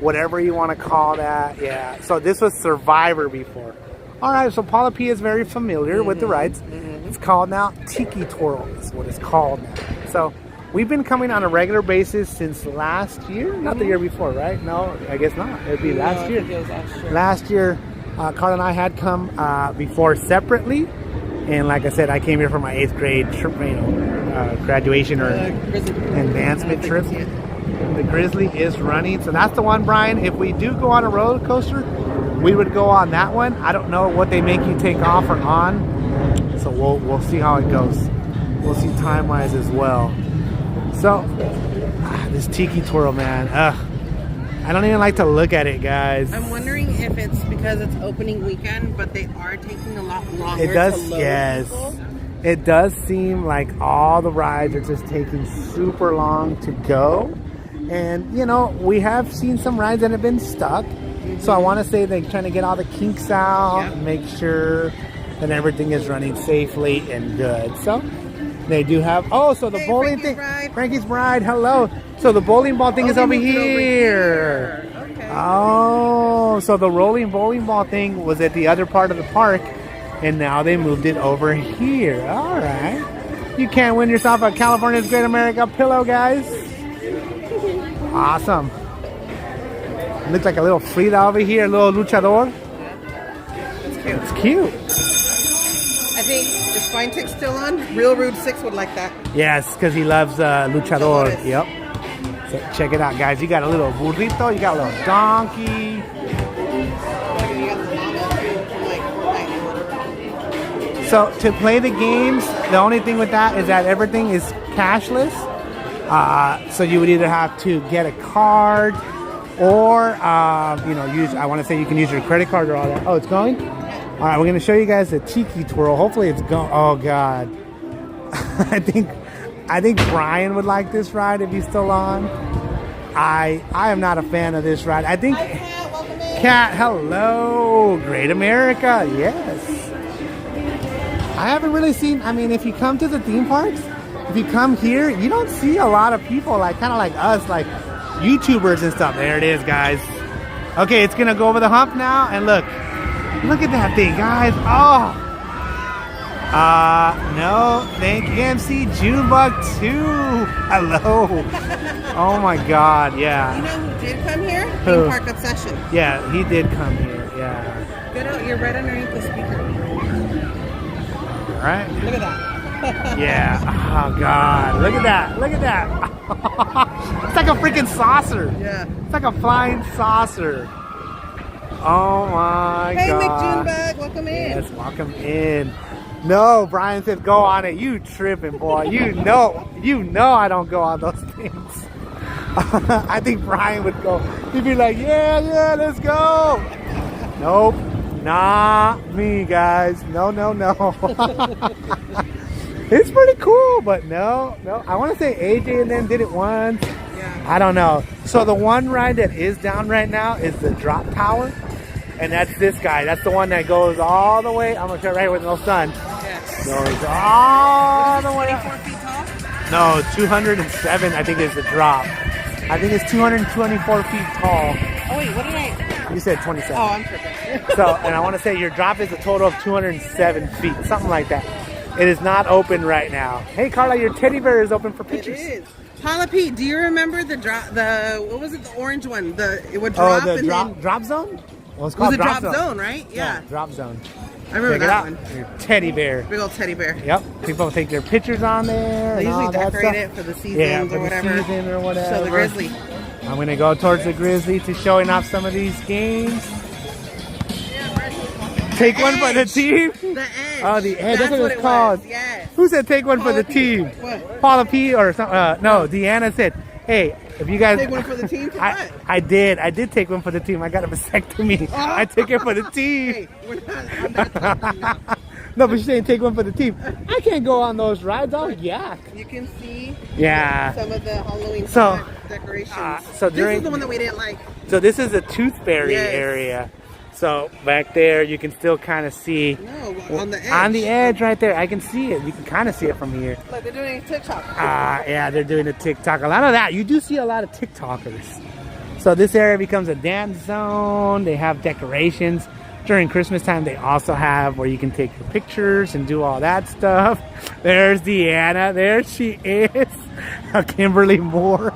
whatever you want to call that. Yeah. So this was Survivor before. All right. So Paula P is very familiar with the rides. It's called now Tiki Twirl is what it's called now. So we've been coming on a regular basis since last year, not the year before, right? No, I guess not. It'd be last year. I think it was last year. Last year, Karla and I had come before separately, and like I said, I came here for my 8th grade trip, graduation or advancement trip. The Grizzly is running, so that's the one, Brian. If we do go on a roller coaster, we would go on that one. I don't know what they make you take off or on, so we'll see how it goes. We'll see time-wise as well. So this Tiki Twirl, man, I don't even like to look at it, guys. I'm wondering if it's because it's opening weekend, but they are taking a lot longer. It does, to load yes. people. It does seem like all the rides are just taking super long to go. And, you know, we have seen some rides that have been stuck. So I want to say they're trying to get all the kinks out and make sure that everything is running safely and good. So they do have, so the bowling thing. Frankie's Bride, hello. So the bowling ball thing is over here. Okay. Oh, so the rolling bowling ball thing was at the other part of the park. And now they moved it over here. All right. You can win yourself a California's Great America pillow, guys. Awesome. Looks like a little Frida over here, a little luchador. It's cute. I think, is Spine Tick still on? Real Rude 6 would like that. Yes, because he loves luchador. Yep. So check it out, guys. You got a little burrito, you got a little donkey. So to play the games, the only thing with that is that everything is cashless. So you would either have to get a card or, use, I want to say you can use your credit card or all that. Oh, it's going? All right, we're going to show you guys the Tiki Twirl. Hopefully it's going. Oh, God. I think Brian would like this ride if he's still on. I am not a fan of this ride. I think... Cat, hello. Great America. Yes. I haven't really seen, I mean, if you come to the theme parks, if you come here, you don't see a lot of people like kind of like us, like YouTubers and stuff. There it is, guys. Okay, it's gonna go over the hump now, and look at that thing, guys. Oh, no, thank you, MC Junebug 2. Hello. Oh my God, yeah. You know who did come here? Who? Theme Park Obsession. Yeah, he did come here. Yeah. Good out, you're right underneath the speaker. All right. Look at that. Yeah. Oh God. Look at that. Look at that. It's like a freaking saucer. Yeah. It's like a flying saucer. Oh my God. Hey, McJunebug, welcome in. Yes, welcome in. No, Brian says go on it. You tripping, boy. You know I don't go on those things. I think Brian would go. He'd be like, yeah, let's go. Nope. Not me, guys. No. It's pretty cool, but no. I want to say AJ and them did it once. Yeah. I don't know. So the one ride that is down right now is the drop tower. And that's this guy. That's the one that goes all the way. I'm going to show right here with no sun. Yes. Goes all the way 24 feet tall? No, 207 I think is the drop. I think it's 224 feet tall. Oh, wait, what did I... You said 27. Oh, I'm tripping. So, and I want to say your drop is a total of 207 feet, something like that. It is not open right now. Hey, Karla, your teddy bear is open for pictures. It is. Paula P, do you remember the drop? What was it? The orange one. It would drop. Oh, the and drop zone. Well, it's was called it drop zone, right? Yeah. Drop zone. I remember Check it that out. one. Your teddy bear. Big old teddy bear. Yep. People take their pictures on there. They and all usually that decorate stuff. it for the seasons for or whatever. The season or whatever. So the Grizzly. I'm gonna go towards the Grizzly to showing off some of these games. Take one for the team. The edge. Oh, the edge. That's what it's called. Yes. Who said take one for the Paula P. team? What? Paula P. or some? No, Deanna said, "Hey, if you guys Take one for the team. For what? I did take one for the team. I got a vasectomy. Oh. I took it for the team. Hey, I'm not talking now. No, but she's saying take one for the team. I can't go on those rides. I'll yak. You can see Yeah. some of the Halloween decorations. So this during is the one that we didn't like. So this is a toothberry Yes. area. So back there, you can still kind of see. No, on the edge. On the edge right there, I can see it. You can kind of see it from here. Look, they're doing a TikTok. Yeah, they're doing a TikTok. A lot of that. You do see a lot of TikTokers. So this area becomes a dance zone. They have decorations. during Christmas time, they also have where you can take your pictures and do all that stuff. There's Deanna. There she is. Kimberly Moore.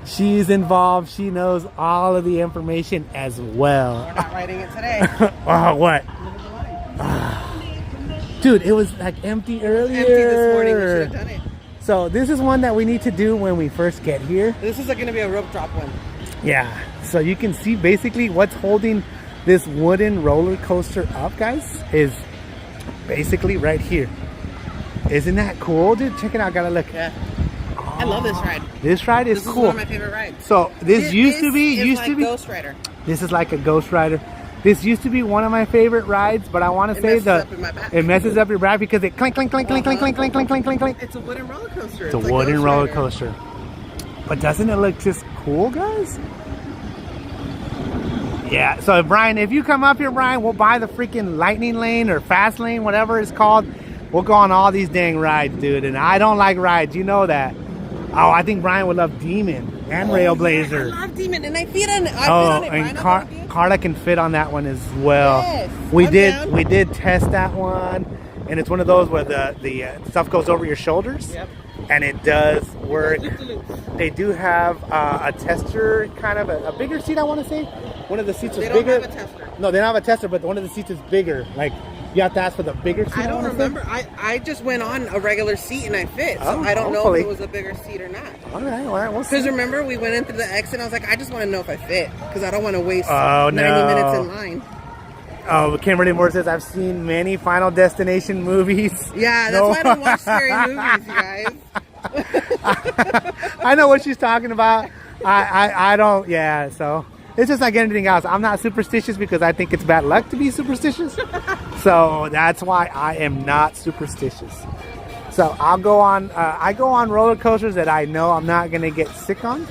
She's involved. She knows all of the information as well. We're not writing it today. Oh, what? Dude, it was like empty earlier. Empty this morning. We should have done it. So this is one that we need to do when we first get here. This is going to be a rope drop one. Yeah. So you can see basically what's holding this wooden roller coaster up, guys, is basically right here. Isn't that cool, dude? Check it out. Gotta look. Yeah. I love this ride. This ride is cool. This is one of my favorite rides. So this used to be Ghost Rider. This is like a Ghost Rider. This used to be one of my favorite rides, but I want to say it messes up your back because it clink, clink, clink, clink, clink, clink, clink, clink, clink, clink, clink. It's a wooden roller coaster. It's a wooden roller coaster. But doesn't it look just cool, guys? Yeah. So Brian, if you come up here, Brian, we'll buy the freaking lightning lane or fast lane, whatever it's called. We'll go on all these dang rides, dude. And I don't like rides. You know that. Oh, I think Brian would love Demon and Railblazer. Yeah, I love Demon, and I fit on it. And Karla can fit on that one as well. Yes, we did test that one, and it's one of those where the stuff goes over your shoulders. Yep. And it does work. They do have a tester, kind of a bigger seat, I want to say. One of the seats is bigger. They don't have a tester. No, they don't have a tester, but one of the seats is bigger. Like, you have to ask for the bigger seat. I don't remember. I just went on a regular seat and I fit. So I don't know if it was a bigger seat or not. All right, we'll see. Because remember, we went into the exit and I was like, I just want to know if I fit. Because I don't want to waste 90 minutes in line. Oh, Kimberly Moore says, I've seen many Final Destination movies. Yeah, that's why I don't watch scary movies, you guys. I know what she's talking about. I don't, yeah, so. It's just like anything else. I'm not superstitious because I think it's bad luck to be superstitious. So that's why I am not superstitious. So I'll go on, I go on roller coasters that I know I'm not going to get sick on.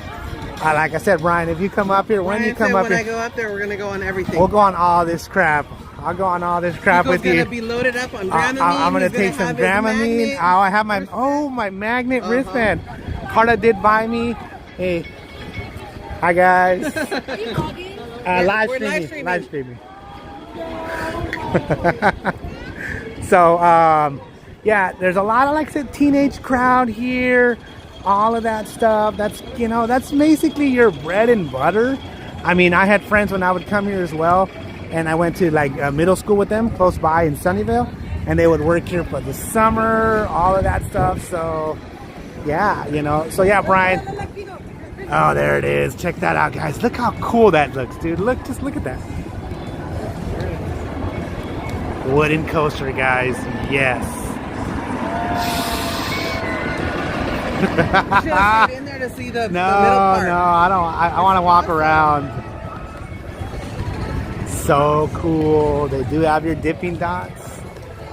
Like I said, Brian, if you come up here, when I go up there, we're going to go on everything. We'll go on all this crap. I'll go on all this crap with you. Going to be loaded up on Dramamine. I'm going to take some Dramamine. Oh, I have my magnet wristband. Karla did buy me a... Hi guys. Live streaming. So yeah, there's a lot of, like I said, teenage crowd here, all of that stuff. That's, you know, that's basically your bread and butter. I mean, I had friends when I would come here as well, and I went to like middle school with them close by in Sunnyvale, and they would work here for the summer, all of that stuff. So yeah, you know, so yeah, Brian. Oh, there it is. Check that out, guys. Look how cool that looks, dude. Just look at that. Wooden coaster, guys. Yes. Should have stayed in there to see the middle part. No, I don't. I want to walk around. So cool. They do have your dipping dots.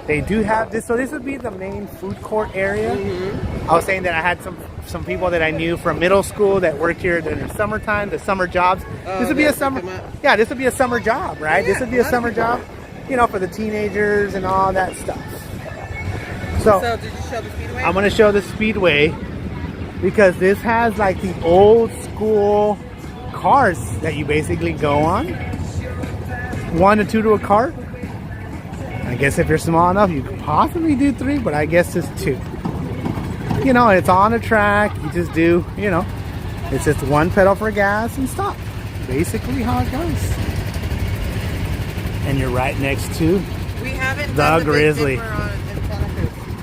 They do have this. So this would be the main food court area. Mm-hmm. I was saying that I had some people that I knew from middle school that work here during the summertime, the summer jobs. This would be a summer. Yeah, this would be a summer job, right? Yeah, this would be a summer job, you know, for the teenagers and all that stuff. So did you show the Speedway? I'm going to show the Speedway because this has like the old school cars that you basically go on. 1 to 2 to a cart. I guess if you're small enough, you could possibly do 3, but I guess it's 2. You know, it's on a track. You just do, you know, it's just 1 pedal for gas and stop. Basically how it goes. And you're right next to the Grizzly.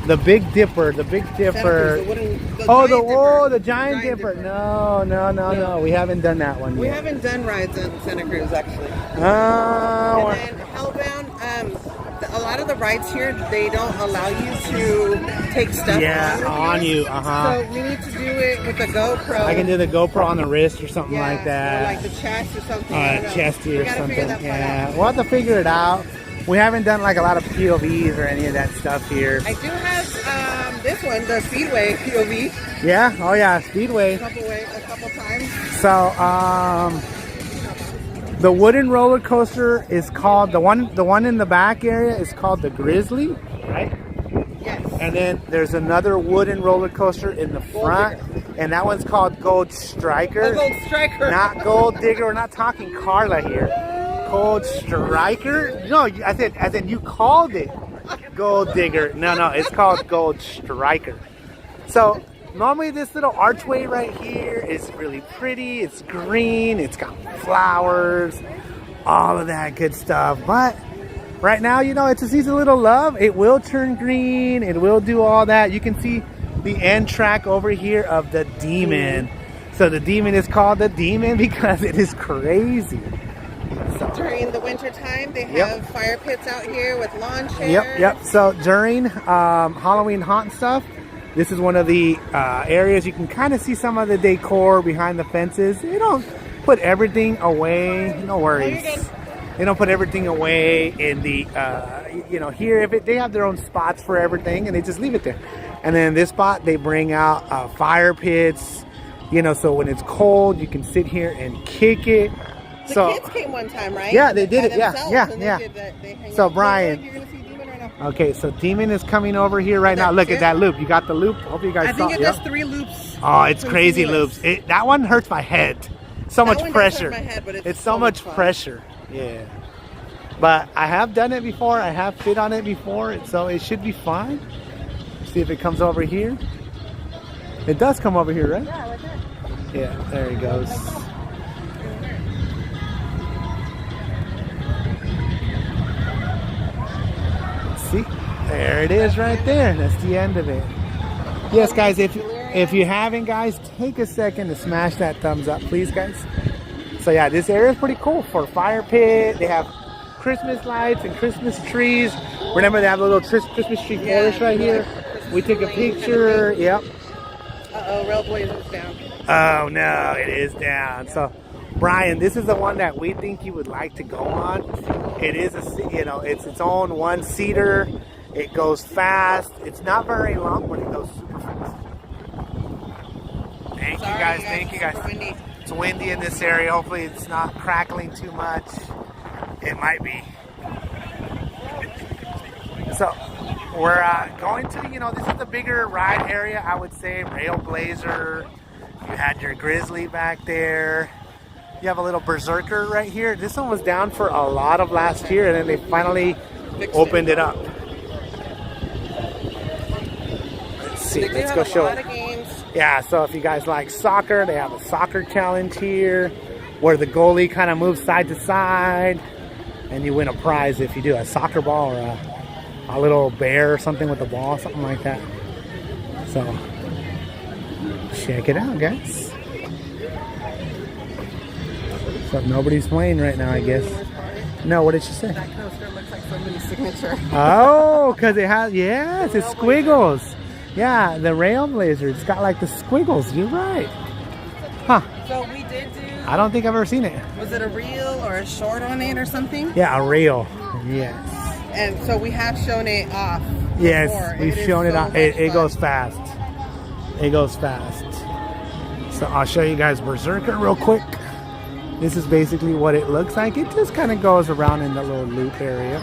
The Big Dipper, the Big Dipper. The giant dipper. No. We haven't done that one yet. We haven't done rides in Santa Cruz, actually. And then Hellbound, a lot of the rides here, they don't allow you to take stuff on you. So we need to do it with the GoPro. I can do the GoPro on the wrist or something like that. Or like the chest or something. Chesty or something. Yeah, we'll have to figure it out. We haven't done like a lot of POVs or any of that stuff here. I do have this one, the Speedway POV. Yeah, oh yeah, Speedway. A couple times. So, the wooden roller coaster is called, the one in the back area is called the Grizzly, right? Yes. And then there's another wooden roller coaster in the front, and that one's called Gold Striker. Gold Striker. Not Gold Digger. We're not talking Karla here. Gold Striker? No, I said, as in you called it Gold Digger. No, it's called Gold Striker. So normally this little archway right here is really pretty. It's green. It's got flowers, all of that good stuff. But right now, you know, it's a season of little love. It will turn green. It will do all that. You can see the end track over here of the Demon. So the Demon is called the Demon because it is crazy. So, during the winter time, they have fire pits out here with lawn chairs. Yep. So during Halloween haunt stuff, this is one of the areas you can kind of see some of the decor behind the fences. They don't put everything away. No worries. They don't put everything away in the, you know, here. They have their own spots for everything, and they just leave it there. And then in this spot, they bring out fire pits, you know, so when it's cold, you can sit here and kick it. The kids came one time, right? Yeah, they did it. Yeah. So Brian, you're gonna see Demon right now. okay, so Demon is coming over here right now. Look at that loop. You got the loop? Hope you guys saw. I think it does 3 loops. Oh, it's crazy loops. That one hurts my head. So much pressure. Does hurt my head, but it's so much pressure. Yeah. But I have done it before. I have fit on it before, so it should be fine. See if it comes over here. It does come over here, right? Yeah, right there. Yeah, there he goes. See, there it is right there. That's the end of it. Yes, guys, if you haven't, guys, take a second to smash that thumbs up, please, guys. So yeah, this area is pretty cool for fire pit. They have Christmas lights and Christmas trees. Remember, they have a little Christmas tree forest right here. We took a picture. Yep. Uh-oh, Railblazer's down. Oh no, it is down. So Brian, this is the one that we think you would like to go on. It is it's its own one-seater. It goes fast. It's not very long, but it goes super fast. Thank you guys. Windy. It's windy in this area. Hopefully it's not crackling too much. It might be. So we're going to, this is the bigger ride area, I would say. Railblazer. You had your Grizzly back there. You have a little Berserker right here. This one was down for a lot of last year, and then they finally opened it up. Let's see. Let's go show it. Yeah, so if you guys like soccer, they have a soccer challenge here where the goalie kind of moves side to side, and you win a prize if you do a soccer ball or a little bear or something with a ball, something like that. So check it out, guys. So nobody's playing right now, I guess. No, what did she say? That coaster looks like somebody's signature. Oh, because it has, yes, it's squiggles. Yeah, the Railblazer, it's got like the squiggles. You're right. Huh. So we did do... I don't think I've ever seen it. Was it a reel or a short on it or something? Yeah, a reel. Yes. And so we have shown it off. Yes, we've shown it off. It goes fast. It goes fast. So I'll show you guys Berserker real quick. This is basically what it looks like. It just kind of goes around in the little loop area.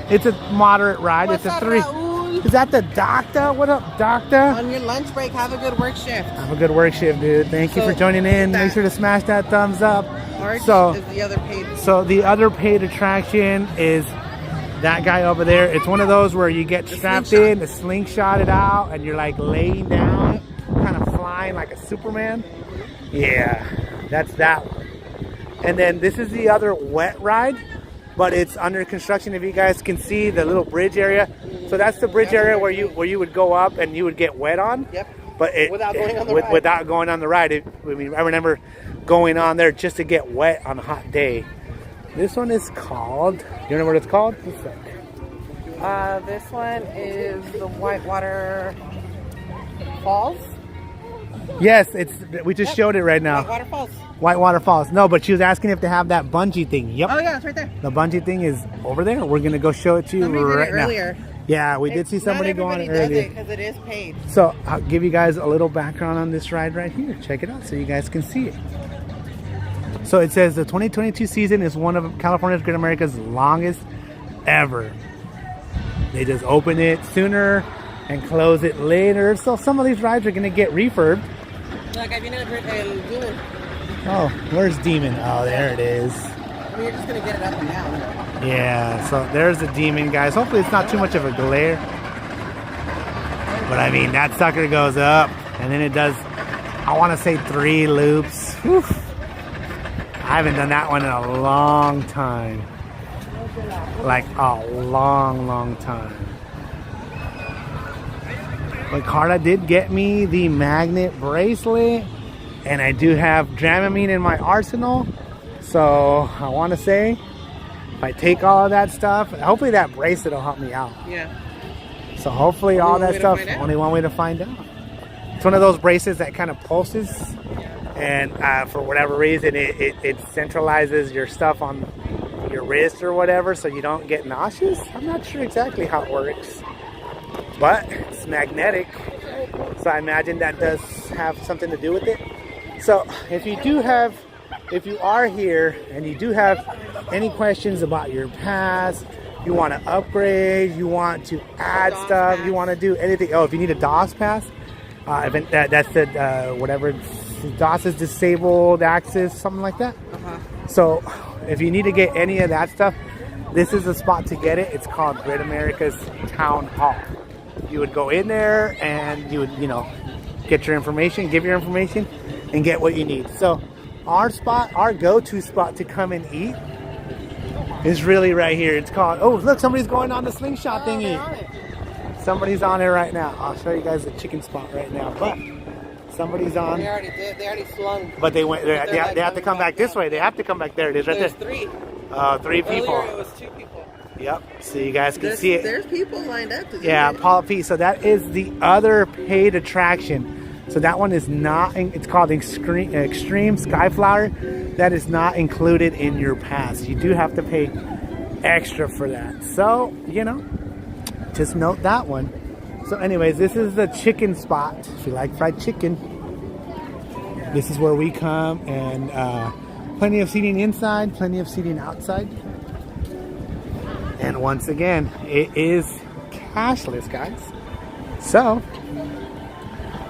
It's a moderate ride. What's it's a up, 3. Raul? Is that the doctor? What up, doctor? On your lunch break, have a good work shift. Have a good work shift, dude. Thank you for joining in. Make sure to smash that thumbs up. So is the other paid. So the other paid attraction is that guy over there. It's one of those where you get strapped in, slingshot it out, and you're like laying down, kind of flying like a Superman. Yeah, that's that one. And then this is the other wet ride, but it's under construction. If you guys can see the little bridge area, so that's the bridge area where you would go up and you would get wet on. Yep. But without going on the ride. I remember going on there just to get wet on a hot day. This one is called. You know what it's called? This one is the Whitewater Falls. Yes, we just showed it right now. Whitewater Falls. Whitewater Falls. No, but she was asking if they have that bungee thing. Yep. Oh yeah, it's right there. The bungee thing is over there. We're gonna go show it to you right now. Earlier. Yeah, we did see somebody go on it earlier. Because it is paid. So I'll give you guys a little background on this ride right here. Check it out so you guys can see it. So it says the 2022 season is one of California's Great America's longest ever. They just open it sooner and close it later. So some of these rides are gonna get refurbed. Like I've been Demon. Oh, where's Demon? Oh, there it is. We're just gonna get it up and down. Yeah, so there's the demon, guys. Hopefully it's not too much of a glare. But I mean, that sucker goes up, and then it does, I want to say 3 loops. Whew. I haven't done that one in a long time. Like a long time. But Karla did get me the magnet bracelet, and I do have Dramamine in my arsenal. So I want to say, if I take all of that stuff, hopefully that bracelet will help me out. Yeah. So hopefully all that stuff, only one way to find out. It's one of those bracelets that kind of pulses, and for whatever reason, it centralizes your stuff on your wrist or whatever, so you don't get nauseous. I'm not sure exactly how it works, but it's magnetic, so I imagine that does have something to do with it. So if you are here and you do have any questions about your pass, you want to upgrade, you want to add stuff, you want to do anything. Oh, if you need a DOS pass, that's the whatever, DOS is disabled access, something like that. So if you need to get any of that stuff, this is the spot to get it. It's called Great America's Town Hall. You would go in there and you would, get your information, give your information, and get what you need. So our go-to spot to come and eat is really right here. It's called, oh look, somebody's going on the slingshot thingy. Somebody's on it right now. I'll show you guys the chicken spot right now, but somebody's on. They already did. They already slung. But they went. They have to come back this way. They have to come back. There it is, right there. There's 3. 3 people. Earlier it was 2 people. Yep. So you guys can see it. There's people lined up to do Yeah, it. Paula P. So that is the other paid attraction. So that one is not. It's called Extreme Skyflower. That is not included in your pass. You do have to pay extra for that. So just note that one. So anyways, this is the chicken spot. If you like fried chicken, this is where we come, and plenty of seating inside, plenty of seating outside. And once again, it is cashless, guys. So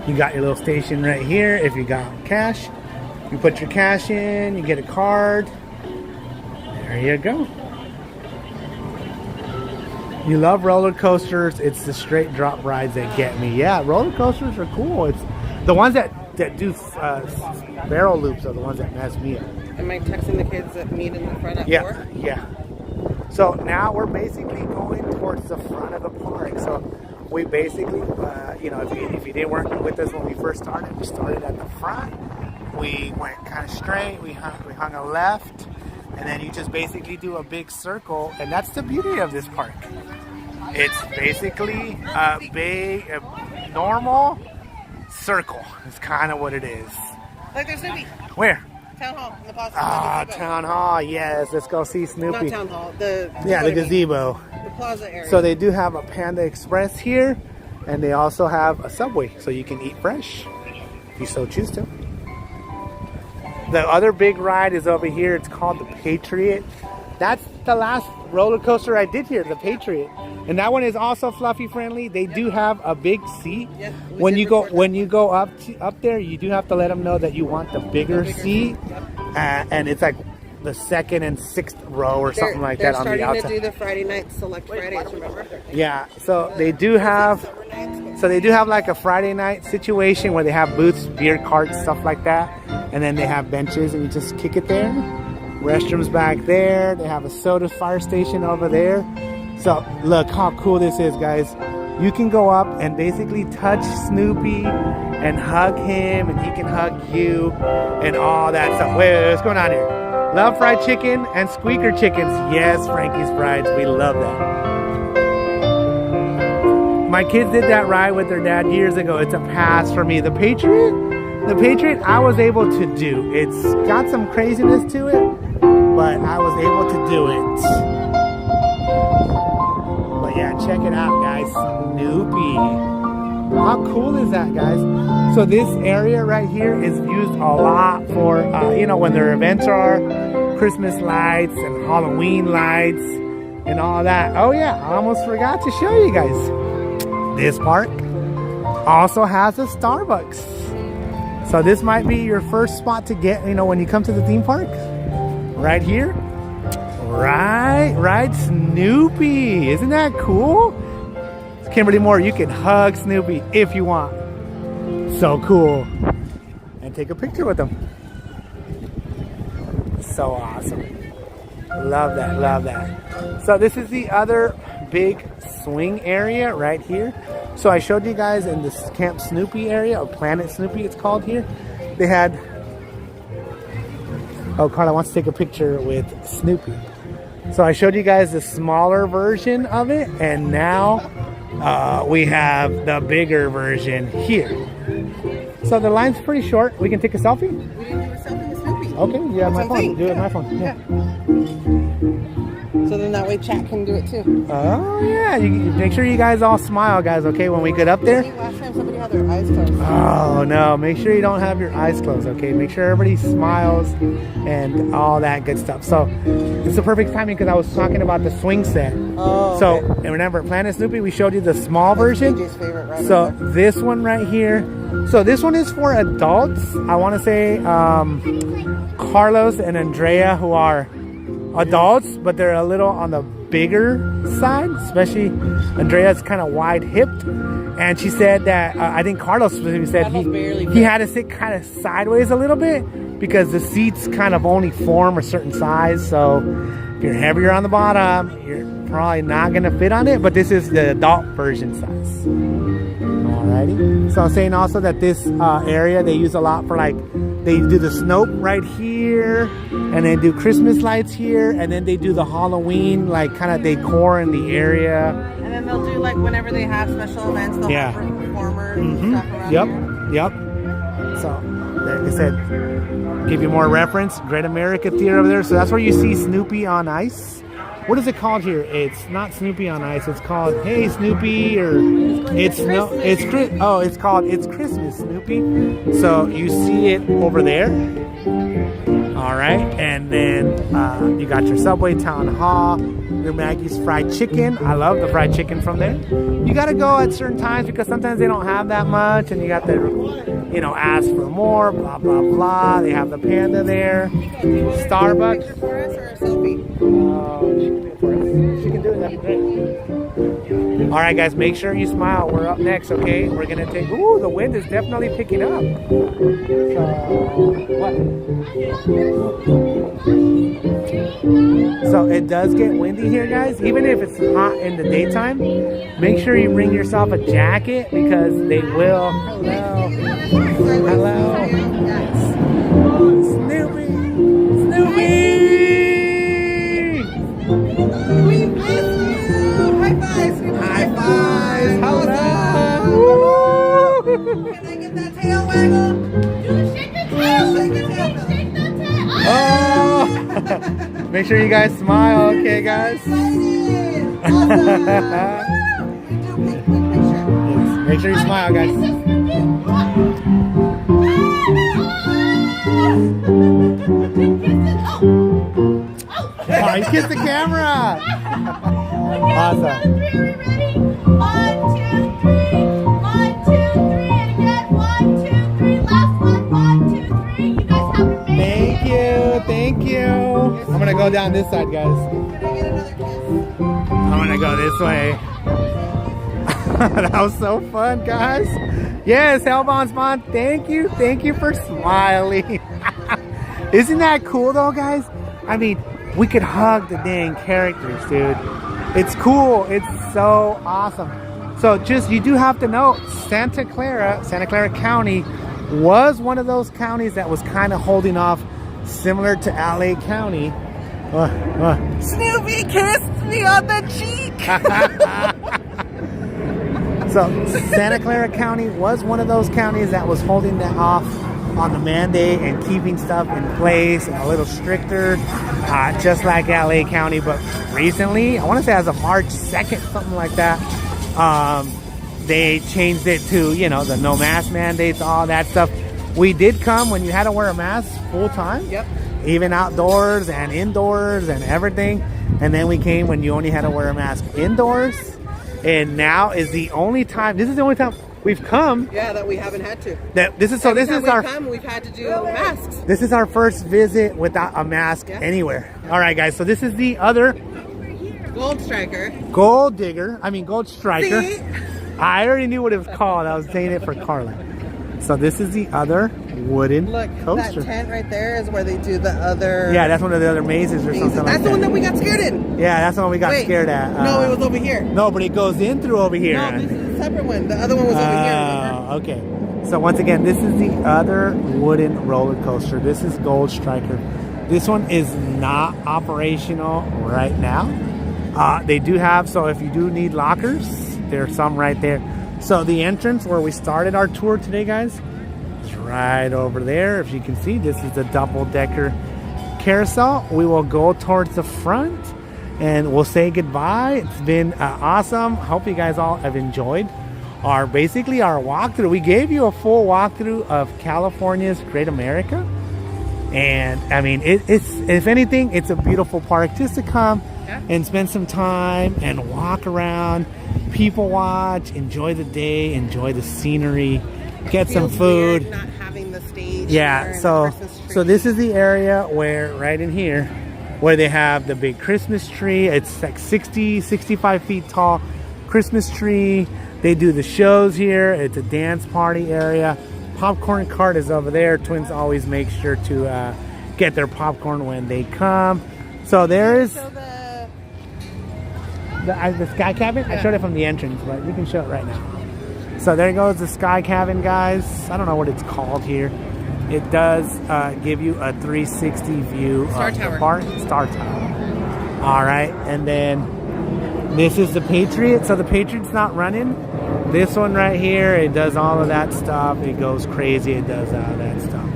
you got your little station right here. If you got cash, you put your cash in, you get a card. There you go. You love roller coasters. It's the straight drop rides that get me. Yeah, roller coasters are cool. It's the ones that do barrel loops are the ones that mess me up. Am I texting the kids that meet in the front at 4? Yeah. So now we're basically going towards the front of the park. So we basically, if you didn't work with us when we first started, we started at the front. We went kind of straight. We hung a left. And then you just basically do a big circle, and that's the beauty of this park. It's basically a normal circle. It's kind of what it is. Look, there's Snoopy. Where? Town Hall. In the plaza. Town Hall. Yes, let's go see Snoopy. Not Town Hall. The gazebo. The plaza area. So they do have a Panda Express here, and they also have a Subway, so you can eat fresh if you so choose to. The other big ride is over here. It's called the Patriot. That's the last roller coaster I did here, the Patriot. And that one is also fluffy friendly. They do have a big seat. Yes, when you go up there, you do have to let them know that you want the bigger seat. Yep. And it's like the 2nd and 6th row or something like that on the outside. They're starting to do the Friday night select Fridays, remember? Yeah, so they do have like a Friday night situation where they have booths, beer carts, stuff like that. And then they have benches and you just kick it there. Restrooms back there. They have a soda fire station over there. So look how cool this is, guys. You can go up and basically touch Snoopy and hug him, and he can hug you and all that stuff. Wait, what's going on here? Love fried chicken and squeaker chickens. Yes, Frankie's Frieds. We love that. My kids did that ride with their dad years ago. It's a pass for me. The Patriot I was able to do. It's got some craziness to it, but I was able to do it. But yeah, check it out, guys. Snoopy. How cool is that, guys? So this area right here is used a lot for, when their events are, Christmas lights and Halloween lights and all that. Oh yeah, I almost forgot to show you guys. This park also has a Starbucks. So this might be your first spot to get, when you come to the theme park. Right here, Right, Snoopy. Isn't that cool? Kimberly Moore, you can hug Snoopy if you want. So cool. And take a picture with him. So awesome. Love that. So this is the other big swing area right here. So I showed you guys in this Camp Snoopy area, or Planet Snoopy it's called here. They had... Oh, Karla wants to take a picture with Snoopy. So I showed you guys the smaller version of it, and now we have the bigger version here. So the line's pretty short. We can take a selfie? We didn't do a selfie with Snoopy. Okay, yeah, my phone. Do it with my phone. Yeah. So then that way chat can do it too. Oh, yeah. You make sure you guys all smile, guys, okay, when we get up there. Last time somebody had their eyes closed. Oh, no. Make sure you don't have your eyes closed, okay? Make sure everybody smiles and all that good stuff. So it's the perfect timing because I was talking about the swing set. Oh, so, okay. and remember, Planet Snoopy, we showed you the small version. DJ's favorite right So this one right here. So this one is for adults. I want to say Carlos and Andrea, who are adults, but they're a little on the bigger side, especially Andrea's kind of wide hipped, and she said that I think Carlos said he had to sit kind of sideways a little bit because the seats kind of only form a certain size. So if you're heavier on the bottom, you're probably not gonna fit on it, but this is the adult version size. Alrighty. So I'm saying also that this area they use a lot for, like, they do the Snope right here, and they do Christmas lights here, and then they do the Halloween, like, kind of decor in the area. And then they'll do, like, whenever they have special events, they'll have performers and stuff around here. Yep. So, like I said, give you more reference. Great America Theater over there. So that's where you see Snoopy on Ice. What is it called here? It's not Snoopy on Ice. It's called Hey Snoopy, or it's called It's Christmas Snoopy. So you see it over there. All right, and then you got your Subway Town Hall, your Maggie's Fried Chicken. I love the fried chicken from there. You got to go at certain times because sometimes they don't have that much, and you got to, ask for more. Blah blah blah. They have the panda there. Starbucks. Picture for us or a selfie? She can do it. That'd be great. All right, guys, make sure you smile. We're up next, okay? We're gonna take. Ooh, the wind is definitely picking up. So it does get windy here, guys. Even if it's hot in the daytime, make sure you bring yourself a jacket because they will. Hello. Snoopy. We miss you! High five! Snoopy. High fives! Hello! Can I get that tail waggle? Dude, shake the tail! Shake the tail. Shake the tail! Oh! Make sure you guys smile, okay, guys? Excited! Awesome! We do a quick picture. Make sure you smile, guys. Oh, you kissed the camera! Awesome. One, two, three. One, two, three. And again, 1, 2, 3. Last one. 1, 2, 3. You guys have an amazing Thank you. I'm gonna go down this side, guys. Can I get another kiss? I'm gonna go this way. That was so fun, guys. Yes, Hellbound Spawn. Thank you for smiling. Isn't that cool though, guys? I mean, we could hug the dang characters, dude. It's cool. It's so awesome. So you do have to know, Santa Clara County was one of those counties that was kind of holding off, similar to LA County. Snoopy kissed me on the cheek! So Santa Clara County was one of those counties that was holding that off on the mandate and keeping stuff in place and a little stricter, just like LA County. But recently, I want to say as of March 2nd, something like that, they changed it to, the no mask mandates, all that stuff. We did come when you had to wear a mask full time. Yep. Even outdoors and indoors and everything. And then we came when you only had to wear a mask indoors. And now is the only time, this is the only time we've come. Yeah, that we haven't had to. This is Every this time is our we've had to do masks. this is our first visit without a mask anywhere. All right, guys. So this is the other Gold striker. gold digger. I mean gold striker. See? I already knew what it was called. I was saying it for Karla. So this is the other wooden Look, coaster. that tent right there is where they do the other. Yeah, that's one of the other mazes or something like that. That's the one that we got scared in. Yeah, that's the one we got Wait, scared at. no, it was over here. No, but it goes in through over here. No, this is a separate one. The other one was over here. Remember? Okay. So once again, this is the other wooden roller coaster. This is Gold Striker. This one is not operational right now. They do have, so if you do need lockers, there's some right there. So the entrance where we started our tour today, guys, is right over there. If you can see, this is a double-decker carousel. We will go towards the front and we'll say goodbye. It's been awesome. Hope you guys all have enjoyed our walkthrough. We gave you a full walkthrough of California's Great America. And I mean, it's if anything, it's a beautiful park just to come and spend some time and walk around, people watch, enjoy the day, enjoy the scenery, get some food. Weird not having the stage. Yeah, so this is the area where right in here where they have the big Christmas tree. It's like 65 feet tall Christmas tree. They do the shows here. It's a dance party area. Popcorn cart is over there. Twins always make sure to get their when they come. So there is the sky cabin. I showed it from the entrance, but you can show it right now. So there goes the sky cabin, guys. I don't know what it's called here. It does give you a 360 view of the park. Star Tower. All right, and then this is the Patriot. So the Patriot's not running. This one right here, it does all of that stuff. It goes crazy. It does all that stuff.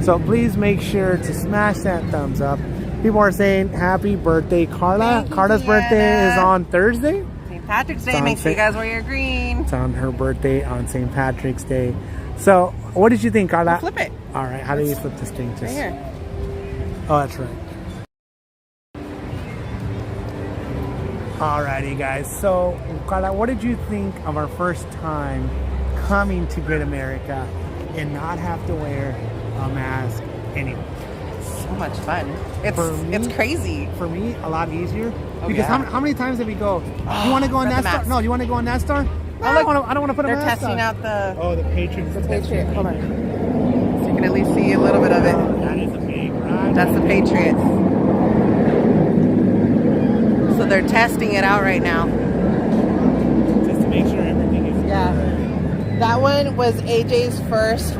So please make sure to smash that thumbs up. People are saying happy birthday, Karla. Karla's birthday is on Thursday. St. Patrick's Day. Make sure you guys wear your green. It's on her birthday on St. Patrick's Day. So what did you think, Karla? Flip it. All right. How do you flip this thing? Just right here. Oh, that's right. Alrighty, guys. So, Karla, what did you think of our first time coming to Great America and not have to wear a mask anyway? So much fun. It's crazy. For me, a lot easier. Because how many times did we go? You want to go on that star? No, you want to go on that star? No, I don't want to put a mask on. They're testing out the... the Patriot. The Patriot. Hold on. So you can at least see a little bit of it. That is a big ride. That's the Patriot. So they're testing it out right now. Just to make sure everything is good. That one was AJ's first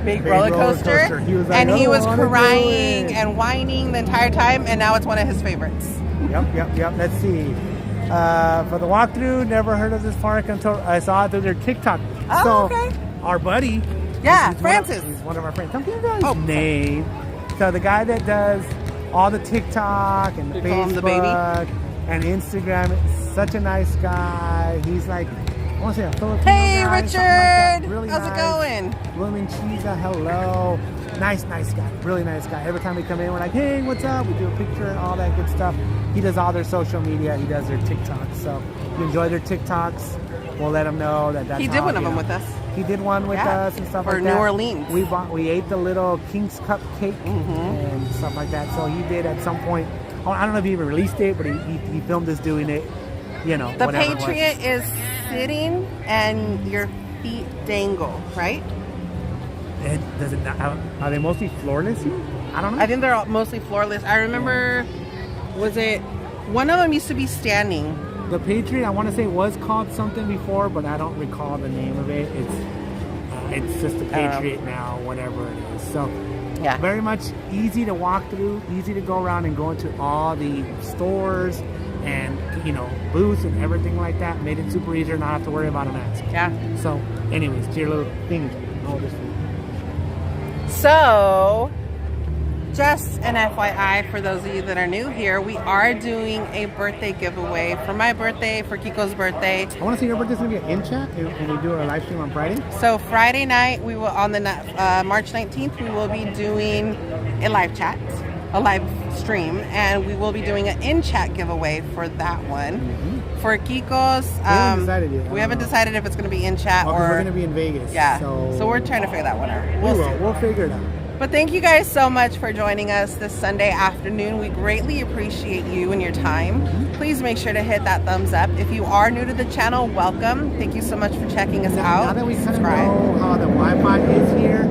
big roller coaster. He was crying and whining the entire time, and now it's one of his favorites. Yep. Let's see. For the walkthrough, never heard of this park until I saw it through their TikTok. Okay. Our buddy, Francis. He's one of our friends. Tell me his name. So the guy that does all the TikTok and the Facebook the baby? And Instagram, such a nice guy. He's like, I want to say a Filipino Hey, guy, Richard. like really How's nice. it going? Blooming Cheesa, hello. Nice guy. Really nice guy. Every time we come in, we're like, hey, what's up? We do a picture and all that good stuff. He does all their social media. He does their TikToks. So if you enjoy their TikToks, we'll let them know that's He did one of them with us. He did one with us and stuff like that. For New Orleans. We ate the little King's Cupcake and stuff like that. So he did at some point. I don't know if he even released it, but he filmed us doing it. The Patriot is sitting and your feet dangle, right? And does it not, are they mostly floorless here? I don't know. I think they're all mostly floorless. I remember, one of them used to be standing. The Patriot, I want to say, was called something before, but I don't recall the name of it. It's just the Patriot now, whatever it is. So very much easy to walk through, easy to go around and go into all the stores and booths and everything like that. Made it super easy to not have to worry about a mask. Yeah. So anyways, to your little thing. So just an FYI for those of you that are new here, we are doing a birthday giveaway for my birthday, for Kiko's birthday. I want to say your birthday's going to be an in-chat and we do our live stream on Friday. So Friday night, we will on the March 19th, we will be doing a live chat. a live stream, and we will be doing an in-chat giveaway for that one. For Kiko's, we haven't decided if it's going to be in-chat or we're going to be in Vegas. Yeah, so we're trying to figure that one out. We'll figure it out. But thank you guys so much for joining us this Sunday afternoon. We greatly appreciate you and your time. Please make sure to hit that thumbs up. If you are new to the channel, welcome. Thank you so much for checking us out. Now that we kind of know how the Wi-Fi is here,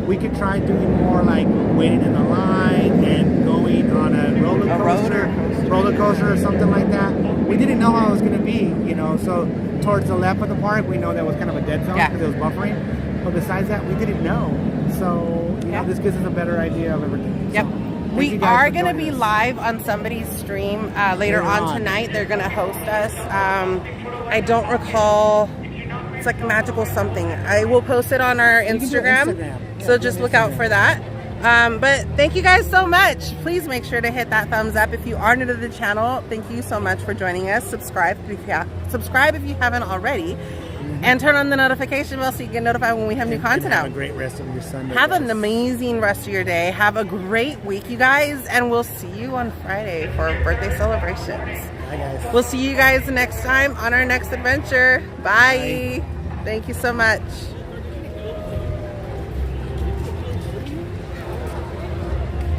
we could try doing more like waiting in the line and going on a roller coaster or something like that. We didn't know how it was going to be, you know, so towards the left of the park, we know that was kind of a dead zone because it was buffering. But besides that, we didn't know. So, you know, this gives us a better idea of everything. Yep. So, we are going to be live on somebody's stream later on tonight. They're going to host us. I don't recall. It's like magical something. I will post it on our Instagram. So just look out for that. But thank you guys so much. Please make sure to hit that thumbs up. If you are new to the channel, thank you so much for joining us. Subscribe if you haven't already. And turn on the notification bell so you get notified when we have new content out. Have a great rest of your Sunday. Have an amazing rest of your day. Have a great week, you guys. And we'll see you on Friday for birthday celebrations. Bye, guys. We'll see you guys next time on our next adventure. Bye. Thank you so much.